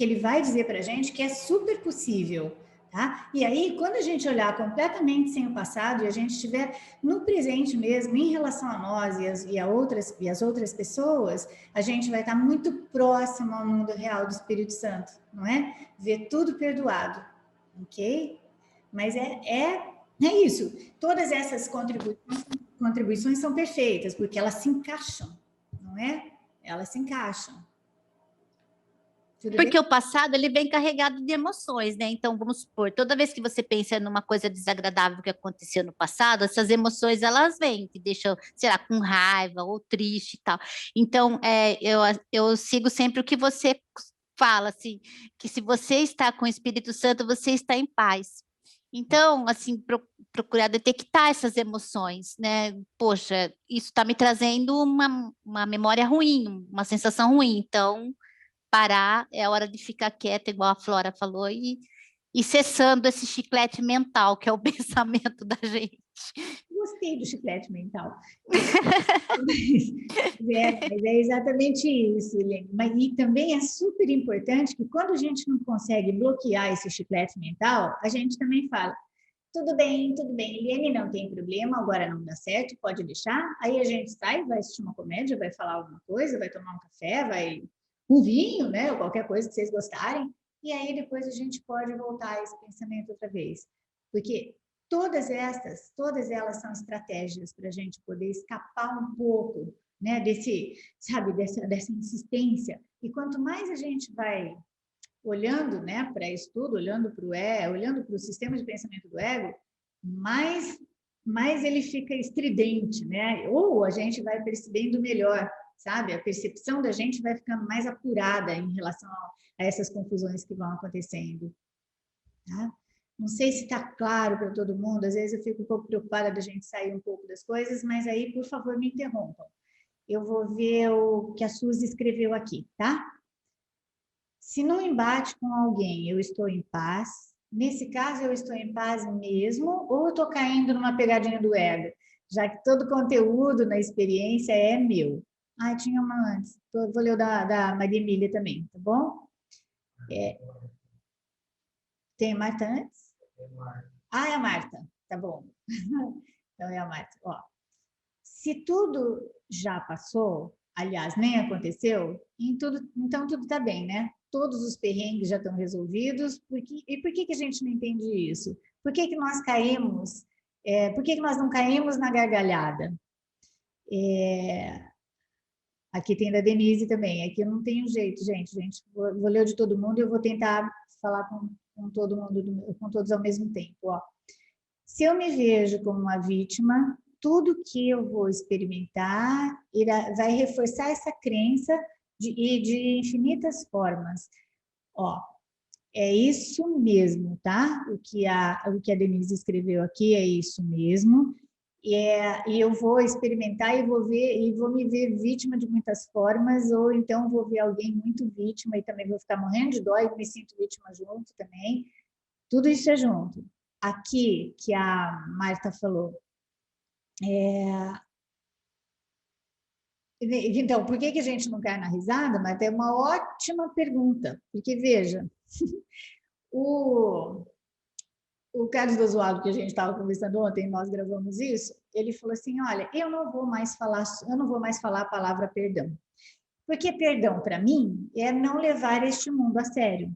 ele vai dizer para a gente que é super possível, tá? E aí, quando a gente olhar completamente sem o passado e a gente estiver no presente mesmo, em relação a nós e as outras pessoas, a gente vai estar muito próximo ao mundo real do Espírito Santo, não é? Ver tudo perdoado, ok? Mas é isso. Todas essas contribuições são perfeitas, porque elas se encaixam, não é? Elas se encaixam. Porque o passado, ele vem carregado de emoções, né? Então, vamos supor, toda vez que você pensa numa coisa desagradável que aconteceu no passado, essas emoções, elas vêm, te deixam, sei lá, com raiva ou triste e tal. Então, eu sigo sempre o que você fala, assim, que se você está com o Espírito Santo, você está em paz. Então, assim, procurar detectar essas emoções, né? Poxa, isso está me trazendo uma memória ruim, uma sensação ruim. Então, parar, é a hora de ficar quieta, igual a Flora falou, e cessando esse chiclete mental, que é o pensamento da gente. Gostei do chiclete mental. Mas é exatamente isso, Helene. E também é super importante que quando a gente não consegue bloquear esse chiclete mental, a gente também fala, tudo bem, Helene, não tem problema, agora não dá certo, pode deixar. Aí a gente sai, vai assistir uma comédia, vai falar alguma coisa, vai tomar um café, vai um vinho, né, ou qualquer coisa que vocês gostarem, e aí depois a gente pode voltar a esse pensamento outra vez. Porque todas elas são estratégias para a gente poder escapar um pouco, né, dessa insistência. E quanto mais a gente vai olhando, né, para estudo, olhando para o olhando para o sistema de pensamento do ego, mais ele fica estridente, né? Ou a gente vai percebendo melhor, sabe? A percepção da gente vai ficando mais apurada em relação a essas confusões que vão acontecendo, tá? Não sei se está claro para todo mundo, às vezes eu fico um pouco preocupada da gente sair um pouco das coisas, mas aí, por favor, me interrompam. Eu vou ver o que a Suzy escreveu aqui, tá? Se no embate com alguém eu estou em paz, nesse caso eu estou em paz mesmo ou eu estou caindo numa pegadinha do ego, já que todo conteúdo na experiência é meu. Ah, tinha uma antes. Vou ler o da Maria Emília também, tá bom? Tem a Marta antes? Ah, é a Marta. Tá bom. Então é a Marta. Ó, se tudo já passou, aliás, nem aconteceu, então tudo está bem, né? Todos os perrengues já estão resolvidos. E por que a gente não entende isso? Por que nós caímos? Por que nós não caímos na gargalhada? Aqui tem da Denise também. Aqui eu não tenho jeito, gente. Vou ler o de todo mundo e eu vou tentar falar com todo mundo, com todos ao mesmo tempo. Ó. Se eu me vejo como uma vítima, tudo que eu vou experimentar vai reforçar essa crença de infinitas formas. Ó, é isso mesmo, tá? O que a Denise escreveu aqui é isso mesmo. E eu vou experimentar e vou me ver vítima de muitas formas, ou então vou ver alguém muito vítima e também vou ficar morrendo de dó e me sinto vítima junto também. Tudo isso é junto. Aqui, que a Marta falou, então, por que a gente não cai na risada? Mas é uma ótima pergunta, porque, veja, o Carlos Oswaldo, que a gente estava conversando ontem, nós gravamos isso, ele falou assim, olha, eu não vou mais falar a palavra perdão, porque perdão, para mim, é não levar este mundo a sério,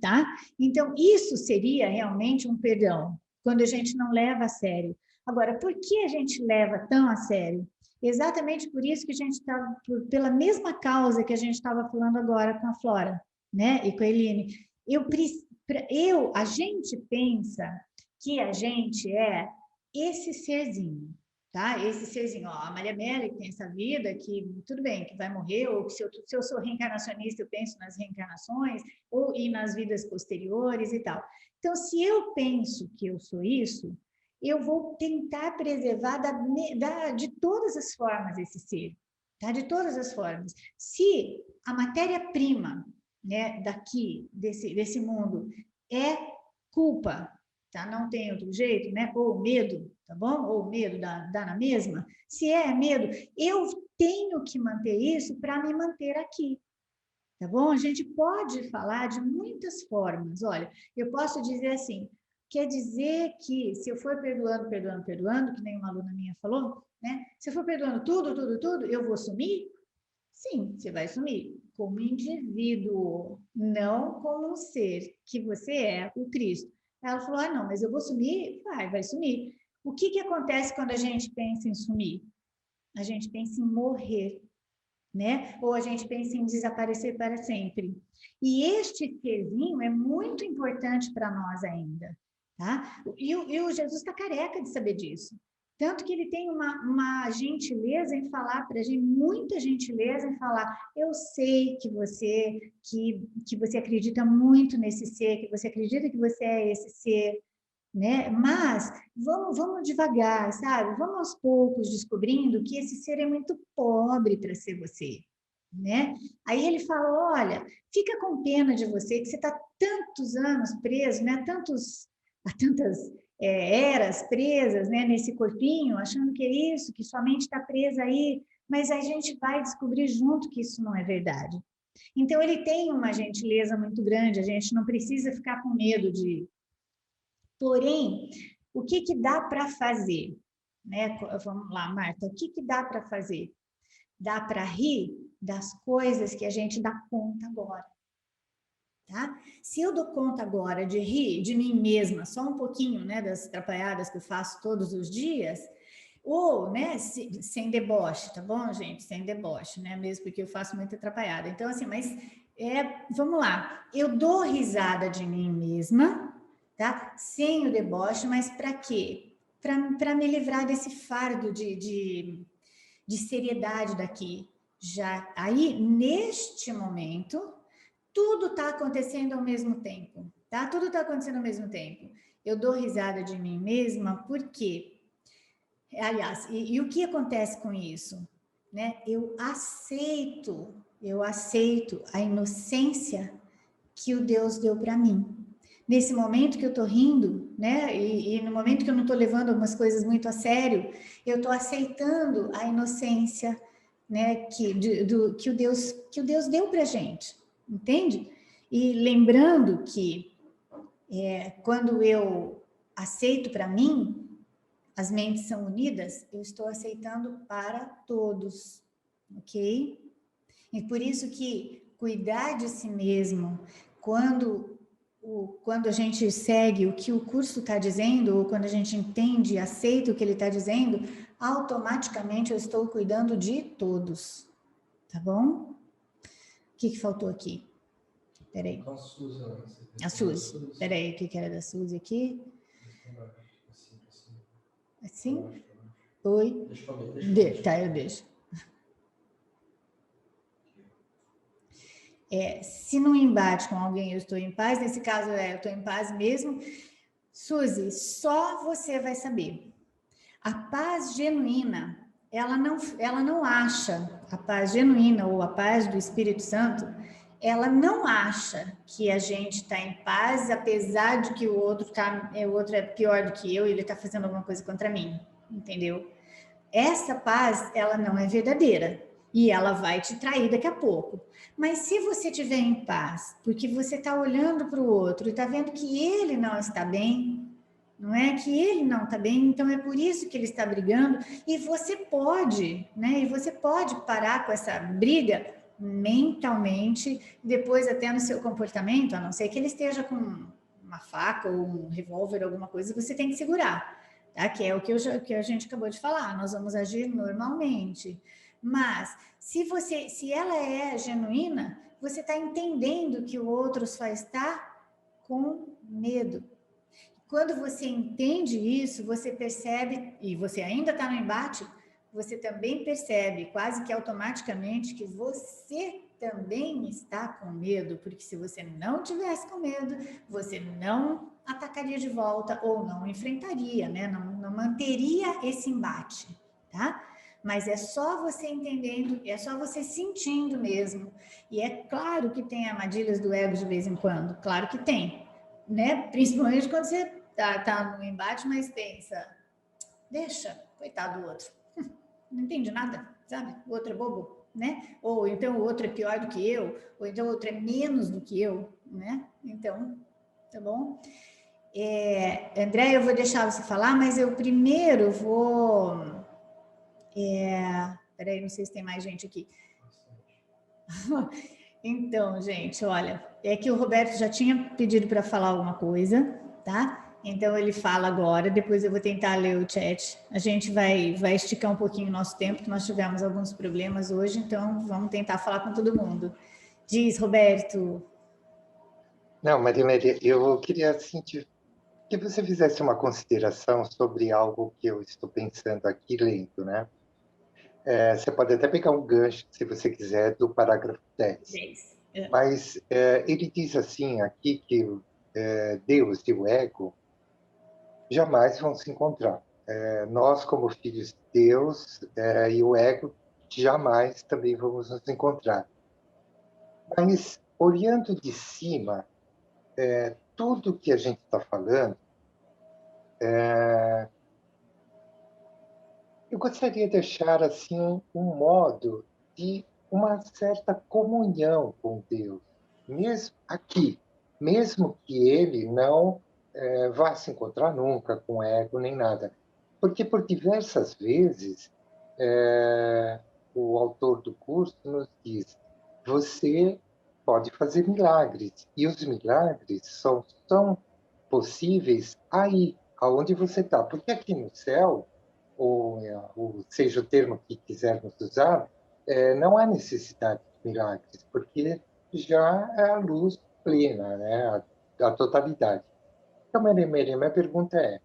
tá? Então, isso seria realmente um perdão, quando a gente não leva a sério. Agora, por que a gente leva tão a sério? Exatamente por isso que a gente está, pela mesma causa que a gente estava falando agora com a Flora, né, e com a Eline. A gente pensa que a gente é esse serzinho, tá? Esse serzinho, ó, a Maria Amélia que tem essa vida, que tudo bem, que vai morrer, ou que se eu sou reencarnacionista, eu penso nas reencarnações, ou e nas vidas posteriores e tal. Então, se eu penso que eu sou isso, eu vou tentar preservar de todas as formas esse ser, tá? De todas as formas. Se a matéria-prima, né, daqui, desse mundo, é culpa, tá? Não tem outro jeito, né? Ou medo, tá bom? Ou medo dá na mesma. Se é medo, eu tenho que manter isso para me manter aqui, tá bom? A gente pode falar de muitas formas. Olha, eu posso dizer assim, quer dizer que se eu for perdoando, que nem uma aluna minha falou, né? Se eu for perdoando tudo, eu vou sumir? Sim, você vai sumir como indivíduo, não como um ser que você é, o Cristo. Ela falou, não, mas eu vou sumir? Vai sumir. O que acontece quando a gente pensa em sumir? A gente pensa em morrer, né? Ou a gente pensa em desaparecer para sempre. E este serzinho é muito importante para nós ainda, tá? E o Jesus está careca de saber disso. Tanto que ele tem uma gentileza em falar para a gente, muita gentileza em falar, eu sei que você acredita muito nesse ser, que você acredita que você é esse ser, né? Mas vamos devagar, sabe? Vamos aos poucos descobrindo que esse ser é muito pobre para ser você, né? Aí ele fala, olha, fica com pena de você, que você está tantos anos preso, né? Há tantas eras presas, né? Nesse corpinho, achando que é isso, que sua mente está presa aí, mas a gente vai descobrir junto que isso não é verdade. Então ele tem uma gentileza muito grande, a gente não precisa ficar com medo de... Porém, o que dá para fazer? Né? Vamos lá, Marta, o que dá para fazer? Dá para rir das coisas que a gente dá conta agora. tá? Se eu dou conta agora de rir de mim mesma, só um pouquinho, né, das atrapalhadas que eu faço todos os dias, ou, né, sem deboche, tá bom, gente? Sem deboche, né? Mesmo porque eu faço muita atrapalhada. Então, assim, mas vamos lá. Eu dou risada de mim mesma, tá? Sem o deboche, mas para quê? Para me livrar desse fardo de seriedade daqui. Já aí, neste momento, tudo está acontecendo ao mesmo tempo, tá? Tudo está acontecendo ao mesmo tempo. Eu dou risada de mim mesma, por quê? Aliás, e o que acontece com isso? Né? Eu aceito a inocência que o Deus deu para mim. Nesse momento que eu estou rindo, né? E no momento que eu não estou levando algumas coisas muito a sério, eu estou aceitando a inocência, né? Que o Deus deu para gente, entende? E lembrando que quando eu aceito para mim, as mentes são unidas, eu estou aceitando para todos, ok? E por isso que cuidar de si mesmo, quando a gente segue o que o curso está dizendo, ou quando a gente entende e aceita o que ele está dizendo, automaticamente eu estou cuidando de todos, tá bom? O que faltou aqui? Peraí. A Suzy. Peraí, o que era da Suzy aqui? Assim? Oi? Tá, eu deixo. Se no embate com alguém eu estou em paz, nesse caso eu estou em paz mesmo. Suzy, só você vai saber. A paz genuína, ela não acha, a paz genuína ou a paz do Espírito Santo, ela não acha que a gente está em paz, apesar de que o outro é pior do que eu e ele está fazendo alguma coisa contra mim, entendeu? Essa paz, ela não é verdadeira e ela vai te trair daqui a pouco. Mas se você estiver em paz, porque você está olhando para o outro e está vendo que ele não está bem, não é que ele não está bem, então é por isso que ele está brigando, e você pode, né? E você pode parar com essa briga mentalmente, depois até no seu comportamento, a não ser que ele esteja com uma faca ou um revólver, alguma coisa, você tem que segurar. Tá? Que é o que a gente acabou de falar, nós vamos agir normalmente. Mas, se ela é genuína, você está entendendo que o outro só está com medo. Quando você entende isso, você percebe, e você ainda está no embate, você também percebe, quase que automaticamente, que você também está com medo, porque se você não tivesse com medo, você não atacaria de volta ou não enfrentaria, né? Não manteria esse embate, tá? Mas é só você entendendo, é só você sentindo mesmo. E é claro que tem armadilhas do ego de vez em quando, claro que tem, né? Principalmente quando você tá no embate, mas pensa, deixa, coitado do outro, não entende nada, sabe? O outro é bobo, né? Ou então o outro é pior do que eu, ou então o outro é menos do que eu, né? Então, tá bom? André, eu vou deixar você falar, mas eu primeiro vou... peraí, não sei se tem mais gente aqui. Então, gente, olha, é que o Roberto já tinha pedido para falar alguma coisa, tá? Então ele fala agora, depois eu vou tentar ler o chat. A gente vai esticar um pouquinho o nosso tempo, que nós tivemos alguns problemas hoje, então vamos tentar falar com todo mundo. Diz, Roberto. Não, Maria Maria, eu queria assim, que você fizesse uma consideração sobre algo que eu estou pensando aqui lendo, né? Você pode até pegar um gancho, se você quiser, do parágrafo 10. Mas ele diz assim aqui que Deus e o ego jamais vão se encontrar. Nós, como filhos de Deus, e o ego, jamais também vamos nos encontrar. Mas, olhando de cima, tudo que a gente está falando, eu gostaria de deixar assim um modo de uma certa comunhão com Deus, mesmo aqui, mesmo que ele não vá se encontrar nunca com ego nem nada, porque por diversas vezes o autor do curso nos diz: você pode fazer milagres. E os milagres são possíveis aí, aonde você está. Porque aqui no céu, ou seja o termo que quisermos usar, não há necessidade de milagres, porque já é a luz plena, né? A totalidade. Então, Maria, minha pergunta é,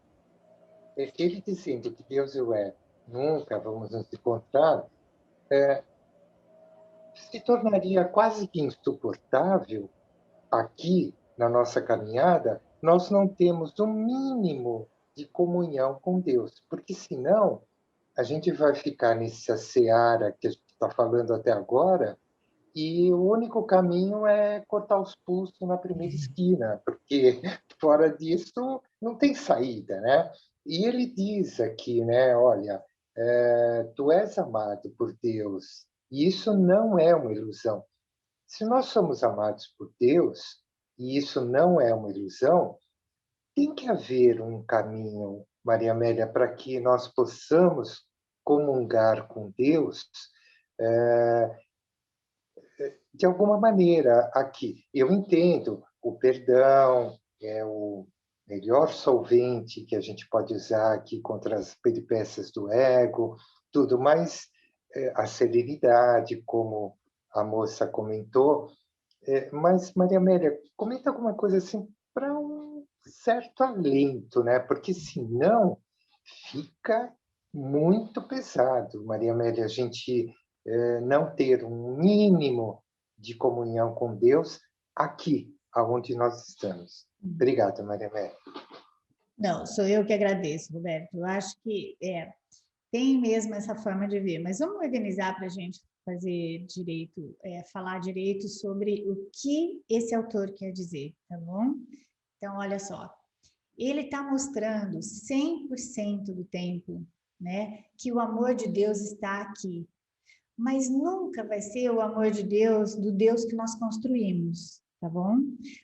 ele dizendo que Deus é, nunca vamos nos encontrar, se tornaria quase que insuportável aqui na nossa caminhada, nós não temos o mínimo de comunhão com Deus, porque senão a gente vai ficar nessa seara que a gente está falando até agora, e o único caminho é cortar os pulsos na primeira esquina, porque fora disso não tem saída, né? E ele diz aqui, né? Olha, tu és amado por Deus, e isso não é uma ilusão. Se nós somos amados por Deus, e isso não é uma ilusão, tem que haver um caminho, Maria Amélia, para que nós possamos comungar com Deus de alguma maneira aqui. Eu entendo, o perdão é o melhor solvente que a gente pode usar aqui contra as peripécias do ego, tudo, mas a serenidade, como a moça comentou. Mas, Maria Amélia, comenta alguma coisa assim para um certo alento, né? Porque senão fica muito pesado, Maria Amélia, a gente não ter um mínimo de comunhão com Deus aqui, aonde nós estamos. Obrigada, Maria Amélia. Não, sou eu que agradeço, Roberto. Eu acho que tem mesmo essa forma de ver, mas vamos organizar para a gente fazer direito, falar direito sobre o que esse autor quer dizer, tá bom? Então, olha só, ele está mostrando 100% do tempo, né, que o amor de Deus está aqui, mas nunca vai ser o amor de Deus, do Deus que nós construímos, tá bom?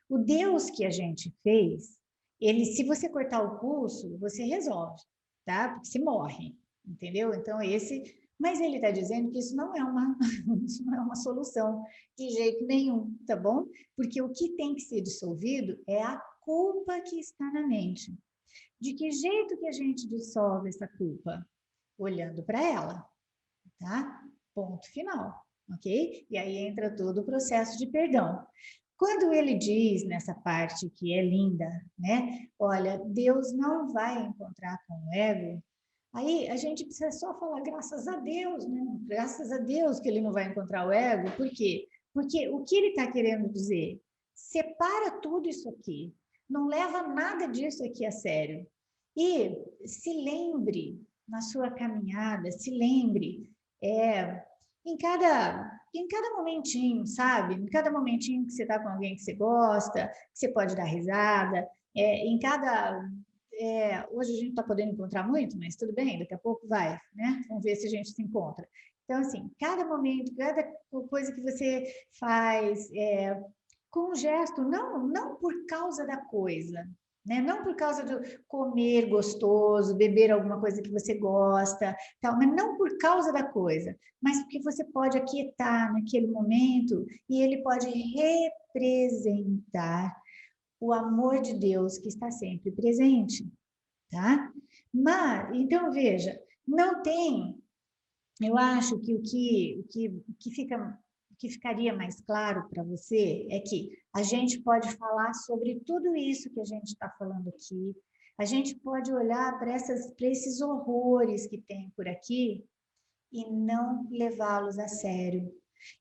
O Deus que a gente fez, ele, se você cortar o pulso, você resolve, tá? Porque se morre, entendeu? Então, mas ele está dizendo que isso não é isso não é uma solução de jeito nenhum, tá bom? Porque o que tem que ser dissolvido é a culpa que está na mente. De que jeito que a gente dissolve essa culpa? Olhando para ela, tá? Ponto final, ok? E aí entra todo o processo de perdão. Quando ele diz nessa parte que é linda, né? Olha, Deus não vai encontrar com o ego. Aí a gente precisa só falar graças a Deus, né? Graças a Deus que ele não vai encontrar o ego. Por quê? Porque o que ele está querendo dizer? Separa tudo isso aqui. Não leva nada disso aqui a sério. E se lembre na sua caminhada, se lembre em cada momentinho, sabe? Em cada momentinho que você está com alguém que você gosta, que você pode dar risada, hoje a gente está podendo encontrar muito, mas tudo bem, daqui a pouco vai, né? Vamos ver se a gente se encontra. Então, assim, cada momento, cada coisa que você faz, com um gesto, não por causa da coisa, né? Não por causa de comer gostoso, beber alguma coisa que você gosta, tal, mas não por causa da coisa, mas porque você pode aquietar naquele momento e ele pode representar o amor de Deus que está sempre presente, tá? Mas, então, veja, não tem, eu acho que o que ficaria mais claro para você é que a gente pode falar sobre tudo isso que a gente está falando aqui, a gente pode olhar para esses horrores que tem por aqui e não levá-los a sério,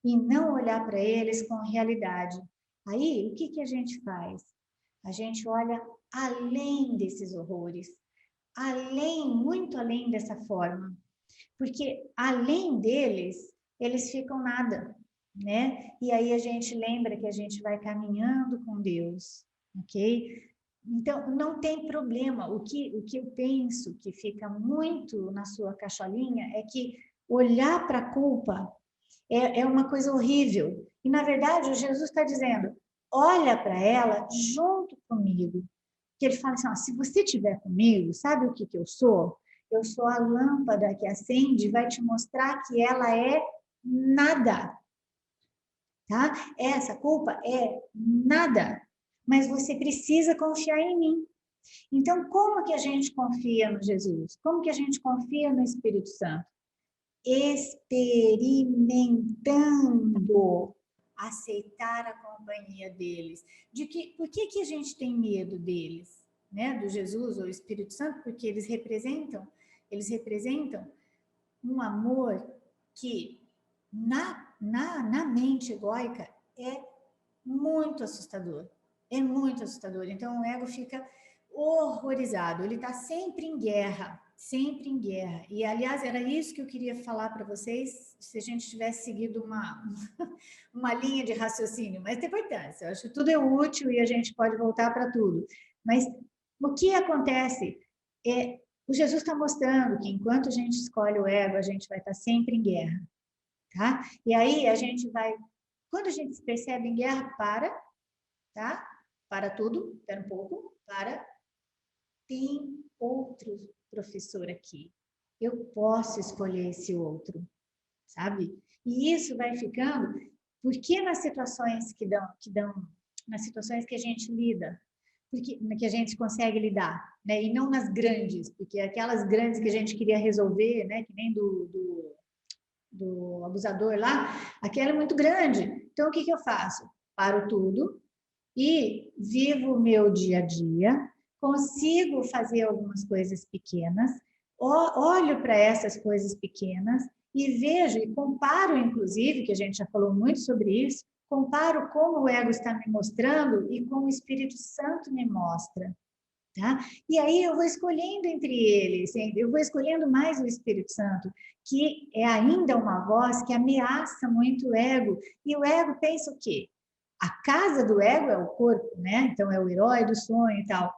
e não olhar para eles com realidade. Aí, o que a gente faz? A gente olha além desses horrores, muito além dessa forma, porque além deles, eles ficam nada, né? E aí a gente lembra que a gente vai caminhando com Deus, ok? Então, não tem problema. O que eu penso que fica muito na sua cacholinha é que olhar para a culpa é uma coisa horrível. E, na verdade, o Jesus está dizendo, olha para ela junto comigo. Que ele fala assim, ó, se você estiver comigo, sabe o que eu sou? Eu sou a lâmpada que acende e vai te mostrar que ela é nada. tá? Essa culpa é nada, mas você precisa confiar em mim. Então, como que a gente confia no Jesus? Como que a gente confia no Espírito Santo? Experimentando aceitar a companhia deles. Por que a gente tem medo deles, né? Do Jesus ou Espírito Santo? Porque eles representam um amor que na mente egóica é muito assustador. É muito assustador. Então, o ego fica horrorizado. Ele está sempre em guerra. Sempre em guerra. E, aliás, era isso que eu queria falar para vocês, se a gente tivesse seguido uma linha de raciocínio. Mas tem importância. Eu acho que tudo é útil e a gente pode voltar para tudo. Mas o que acontece é... O Jesus está mostrando que, enquanto a gente escolhe o ego, a gente vai estar sempre em guerra. Tá? E aí, a gente vai... Quando a gente se percebe em guerra, tá? Para tudo, espera um pouco, tem outro professor aqui. Eu posso escolher esse outro, sabe? E isso vai ficando, porque nas situações nas situações que a gente lida, que a gente consegue lidar, né? E não nas grandes, porque aquelas grandes que a gente queria resolver, né? Que nem do abusador lá, aquela é muito grande. Então, o que eu faço? Paro tudo e vivo o meu dia a dia, consigo fazer algumas coisas pequenas, olho para essas coisas pequenas e vejo e comparo, inclusive, que a gente já falou muito sobre isso, comparo como o ego está me mostrando e como o Espírito Santo me mostra. Tá? E aí eu vou escolhendo entre eles, eu vou escolhendo mais o Espírito Santo, que é ainda uma voz que ameaça muito o ego. E o ego pensa o quê? A casa do ego é o corpo, né? Então é o herói do sonho e tal.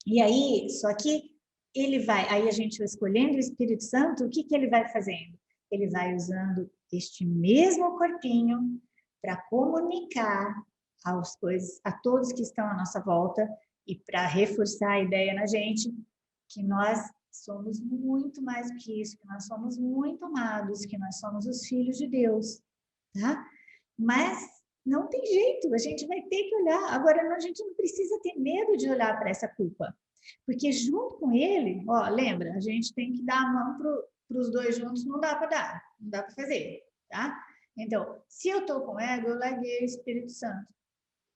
E aí, só que aí a gente vai escolhendo o Espírito Santo, o que ele vai fazendo? Ele vai usando este mesmo corpinho para comunicar a todos que estão à nossa volta e para reforçar a ideia na gente que nós somos muito mais do que isso, que nós somos muito amados, que nós somos os filhos de Deus, tá? Mas não tem jeito, a gente vai ter que olhar. Agora, a gente não precisa ter medo de olhar para essa culpa, porque junto com ele, lembra, a gente tem que dar a mão para os dois juntos, não dá para dar, não dá para fazer, tá? Então, se eu estou com o ego, eu larguei o Espírito Santo,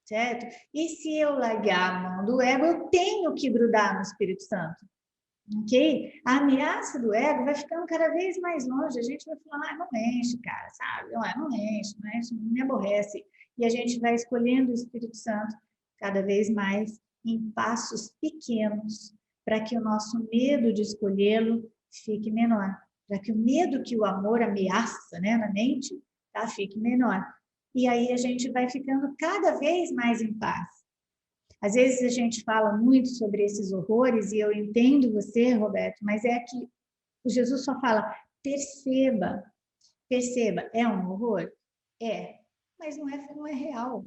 certo? E se eu largar a mão do ego, eu tenho que grudar no Espírito Santo, ok? A ameaça do ego vai ficando cada vez mais longe, a gente vai falar, não enche, cara, sabe? Não enche, não me aborrece. E a gente vai escolhendo o Espírito Santo cada vez mais em passos pequenos, para que o nosso medo de escolhê-lo fique menor, para que o medo que o amor ameaça, né, na mente, tá, fique menor. E aí a gente vai ficando cada vez mais em paz. Às vezes a gente fala muito sobre esses horrores, e eu entendo você, Roberto, mas é que o Jesus só fala, perceba, é um horror? É, mas não é real.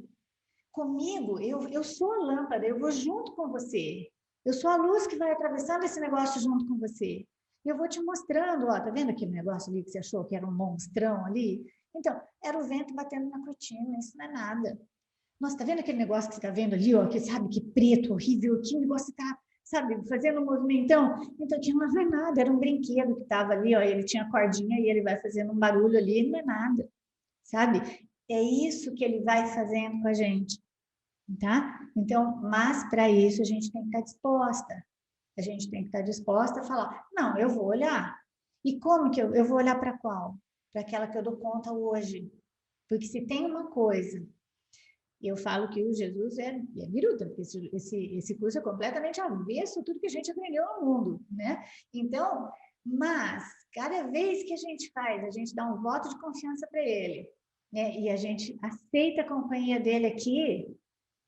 Comigo, eu sou a lâmpada, eu vou junto com você. Eu sou a luz que vai atravessando esse negócio junto com você. Eu vou te mostrando, tá vendo aquele negócio ali que você achou que era um monstrão ali? Então, era o vento batendo na cortina, isso não é nada. Nossa, tá vendo aquele negócio que você tá vendo ali, que sabe, que preto, horrível, que negócio tá, sabe, fazendo um movimentão? Então, aquilo não é nada, era um brinquedo que tava ali, ele tinha cordinha e ele vai fazendo um barulho ali, não é nada, sabe? É isso que ele vai fazendo com a gente, tá? Então, mas para isso a gente tem que estar disposta. A gente tem que estar disposta a falar, não, eu vou olhar. E como que eu vou olhar para qual? Para aquela que eu dou conta hoje. Porque se tem uma coisa, eu falo que o Jesus é biruta, porque esse curso é completamente avesso a tudo que a gente aprendeu no mundo, né? Então, mas cada vez que a gente faz, a gente dá um voto de confiança para ele, né? E a gente aceita a companhia dele aqui,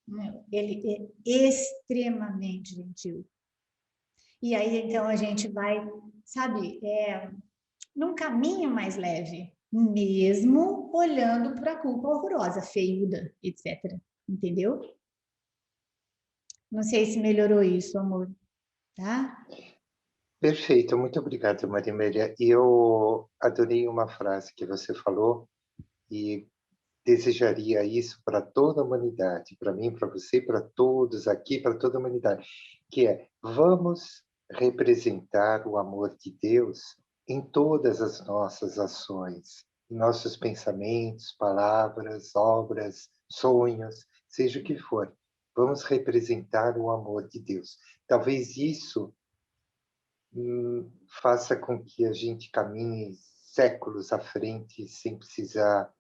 né? Ele é extremamente gentil. E aí, então, a gente vai, sabe, num caminho mais leve, mesmo olhando para a culpa horrorosa, feiuda, etc. Entendeu? Não sei se melhorou isso, amor, tá? Perfeito, muito obrigado, Mariamélia. Eu adorei uma frase que você falou e desejaria isso para toda a humanidade, para mim, para você, para todos aqui, para toda a humanidade, que é: vamos representar o amor de Deus em todas as nossas ações, em nossos pensamentos, palavras, obras, sonhos, seja o que for. Vamos representar o amor de Deus. Talvez isso faça com que a gente caminhe séculos à frente sem precisar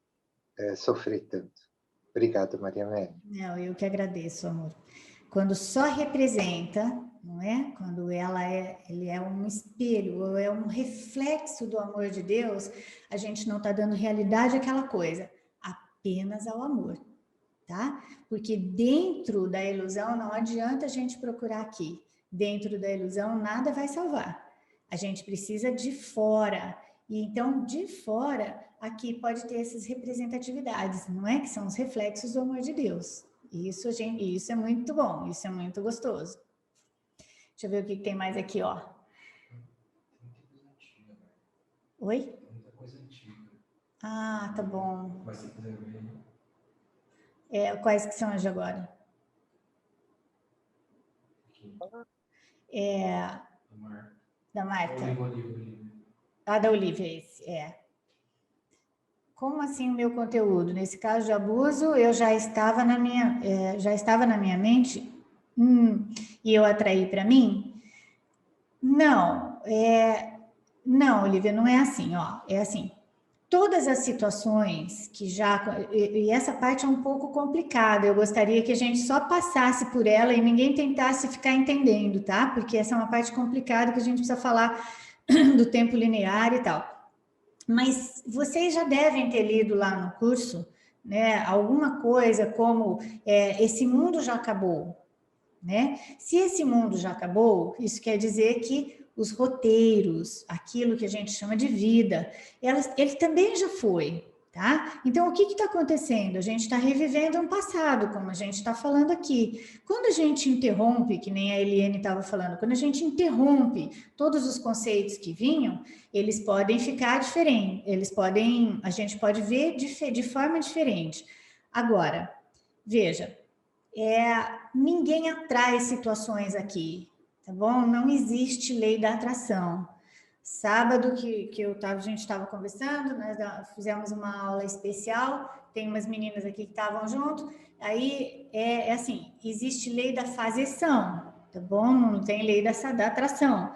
sofrer tanto. Obrigado, Maria Amélia. Não, eu que agradeço, amor. Quando só representa, não é? Quando ele é um espelho, ou é um reflexo do amor de Deus, a gente não está dando realidade àquela coisa, apenas ao amor, tá? Porque dentro da ilusão não adianta a gente procurar aqui. Dentro da ilusão nada vai salvar. A gente precisa de fora. E então, de fora, aqui pode ter essas representatividades, não é? Que são os reflexos do amor de Deus. Isso é muito bom, isso é muito gostoso. Deixa eu ver o que tem mais aqui, ó. Oi? Muita coisa antiga. Ah, tá bom. Mas se quiser ver. Quais que são as de agora? Da Marta. Da Olivia, esse, Como assim o meu conteúdo? Nesse caso de abuso, eu já estava na minha mente e eu atraí para mim? Não, não, Olivia, não é assim, ó. É assim, todas as situações que e essa parte é um pouco complicada, eu gostaria que a gente só passasse por ela e ninguém tentasse ficar entendendo, tá? Porque essa é uma parte complicada que a gente precisa falar do tempo linear e tal. Mas vocês já devem ter lido lá no curso, né, alguma coisa como esse mundo já acabou, né? Se esse mundo já acabou, isso quer dizer que os roteiros, aquilo que a gente chama de vida, ele também já foi, tá? Então, o que está acontecendo? A gente está revivendo um passado, como a gente está falando aqui. Quando a gente interrompe, que nem a Eliane estava falando, quando a gente interrompe todos os conceitos que vinham, eles podem ficar diferentes, a gente pode ver de forma diferente. Agora, veja, ninguém atrai situações aqui, tá bom? Não existe lei da atração. Sábado que a gente estava conversando, nós fizemos uma aula especial, tem umas meninas aqui que estavam junto, aí assim, existe lei da fazeção, tá bom? Não tem lei da atração.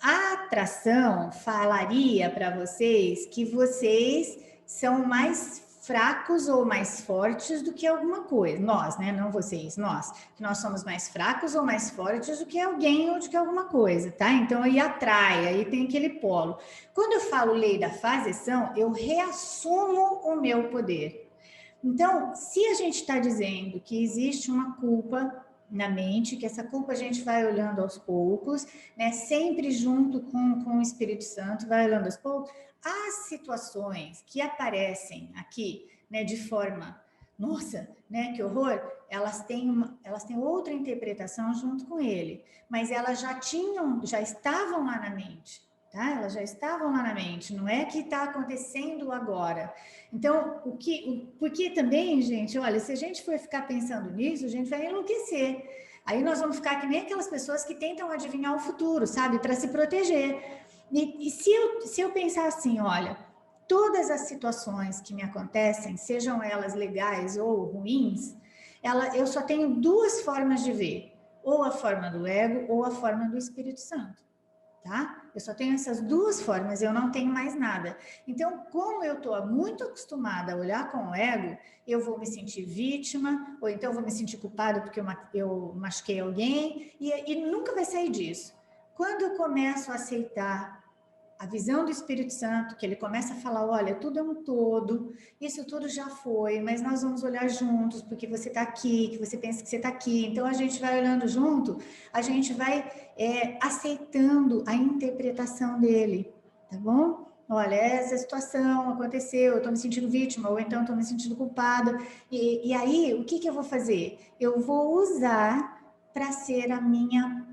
A atração falaria para vocês que vocês são mais fracos ou mais fortes do que alguma coisa. Nós, né? Não vocês, nós. Que nós somos mais fracos ou mais fortes do que alguém ou do que alguma coisa, tá? Então, aí atrai, aí tem aquele polo. Quando eu falo lei da fazeção, eu reassumo o meu poder. Então, se a gente está dizendo que existe uma culpa na mente, que essa culpa a gente vai olhando aos poucos, né? Sempre junto com o Espírito Santo, vai olhando aos poucos. As situações que aparecem aqui, né, de forma, nossa, né, que horror, elas têm outra interpretação junto com ele, mas elas já estavam lá na mente, tá? Elas já estavam lá na mente, não é que está acontecendo agora. Então, porque também, gente, olha, se a gente for ficar pensando nisso, a gente vai enlouquecer. Aí nós vamos ficar que nem aquelas pessoas que tentam adivinhar o futuro, sabe? Para se proteger. E se eu pensar assim, olha, todas as situações que me acontecem, sejam elas legais ou ruins, eu só tenho duas formas de ver. Ou a forma do ego ou a forma do Espírito Santo. Tá? Eu só tenho essas duas formas, eu não tenho mais nada. Então, como eu estou muito acostumada a olhar com o ego, eu vou me sentir vítima, ou então vou me sentir culpada porque eu machuquei alguém, e nunca vai sair disso. Quando eu começo a aceitar a visão do Espírito Santo, que ele começa a falar, olha, tudo é um todo, isso tudo já foi, mas nós vamos olhar juntos, porque você está aqui, que você pensa que você está aqui, então a gente vai olhando junto, a gente vai aceitando a interpretação dele, tá bom? Olha, essa situação aconteceu, eu estou me sentindo vítima, ou então estou me sentindo culpada, e aí, o que eu vou fazer? Eu vou usar para ser a minha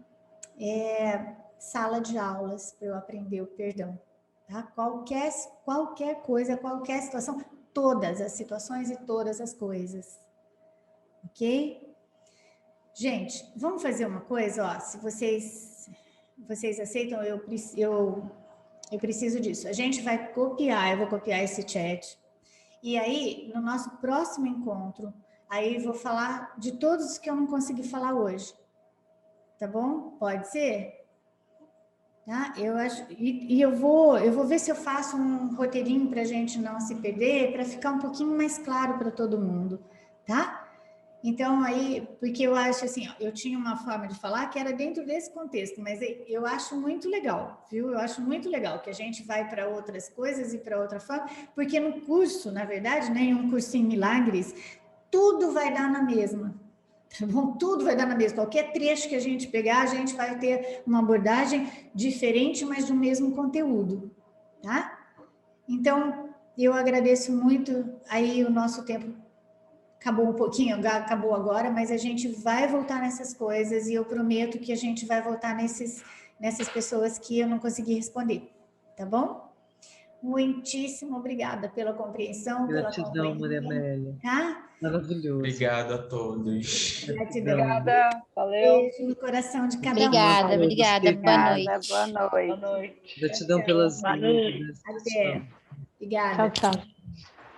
sala de aulas para eu aprender o perdão, tá? Qualquer coisa, qualquer situação, todas as situações e todas as coisas. Ok? Gente, vamos fazer uma coisa, ó, se vocês aceitam, eu preciso disso. A gente vai copiar, eu vou copiar esse chat. E aí, no nosso próximo encontro, aí eu vou falar de todos os que eu não consegui falar hoje. Tá bom? Pode ser? Tá? Eu acho, e eu vou ver se eu faço um roteirinho para a gente não se perder, para ficar um pouquinho mais claro para todo mundo, tá? Então, aí, porque eu acho assim, ó, eu tinha uma forma de falar que era dentro desse contexto, mas eu acho muito legal, viu? Eu acho muito legal que a gente vai para outras coisas e para outra forma, porque no curso, na verdade, né, em um curso em milagres, tudo vai dar na mesma, tá bom? Tudo vai dar na mesma. Qualquer trecho que a gente pegar, a gente vai ter uma abordagem diferente, mas do mesmo conteúdo, tá? Então, eu agradeço muito, aí o nosso tempo acabou um pouquinho, acabou agora, mas a gente vai voltar nessas coisas e eu prometo que a gente vai voltar nessas pessoas que eu não consegui responder, tá bom? Muitíssimo obrigada pela compreensão, Gratidão, pela Maria companhia, Amélia. tá? Maravilhoso. Obrigado a todos. Gratidão. Obrigada, valeu. Beijo no coração de cada um. Obrigada, obrigada. Boa noite. Obrigada, boa noite. Boa noite. Gratidão pelas Valeu. dúvidas. Até. Obrigada. Tchau, tchau.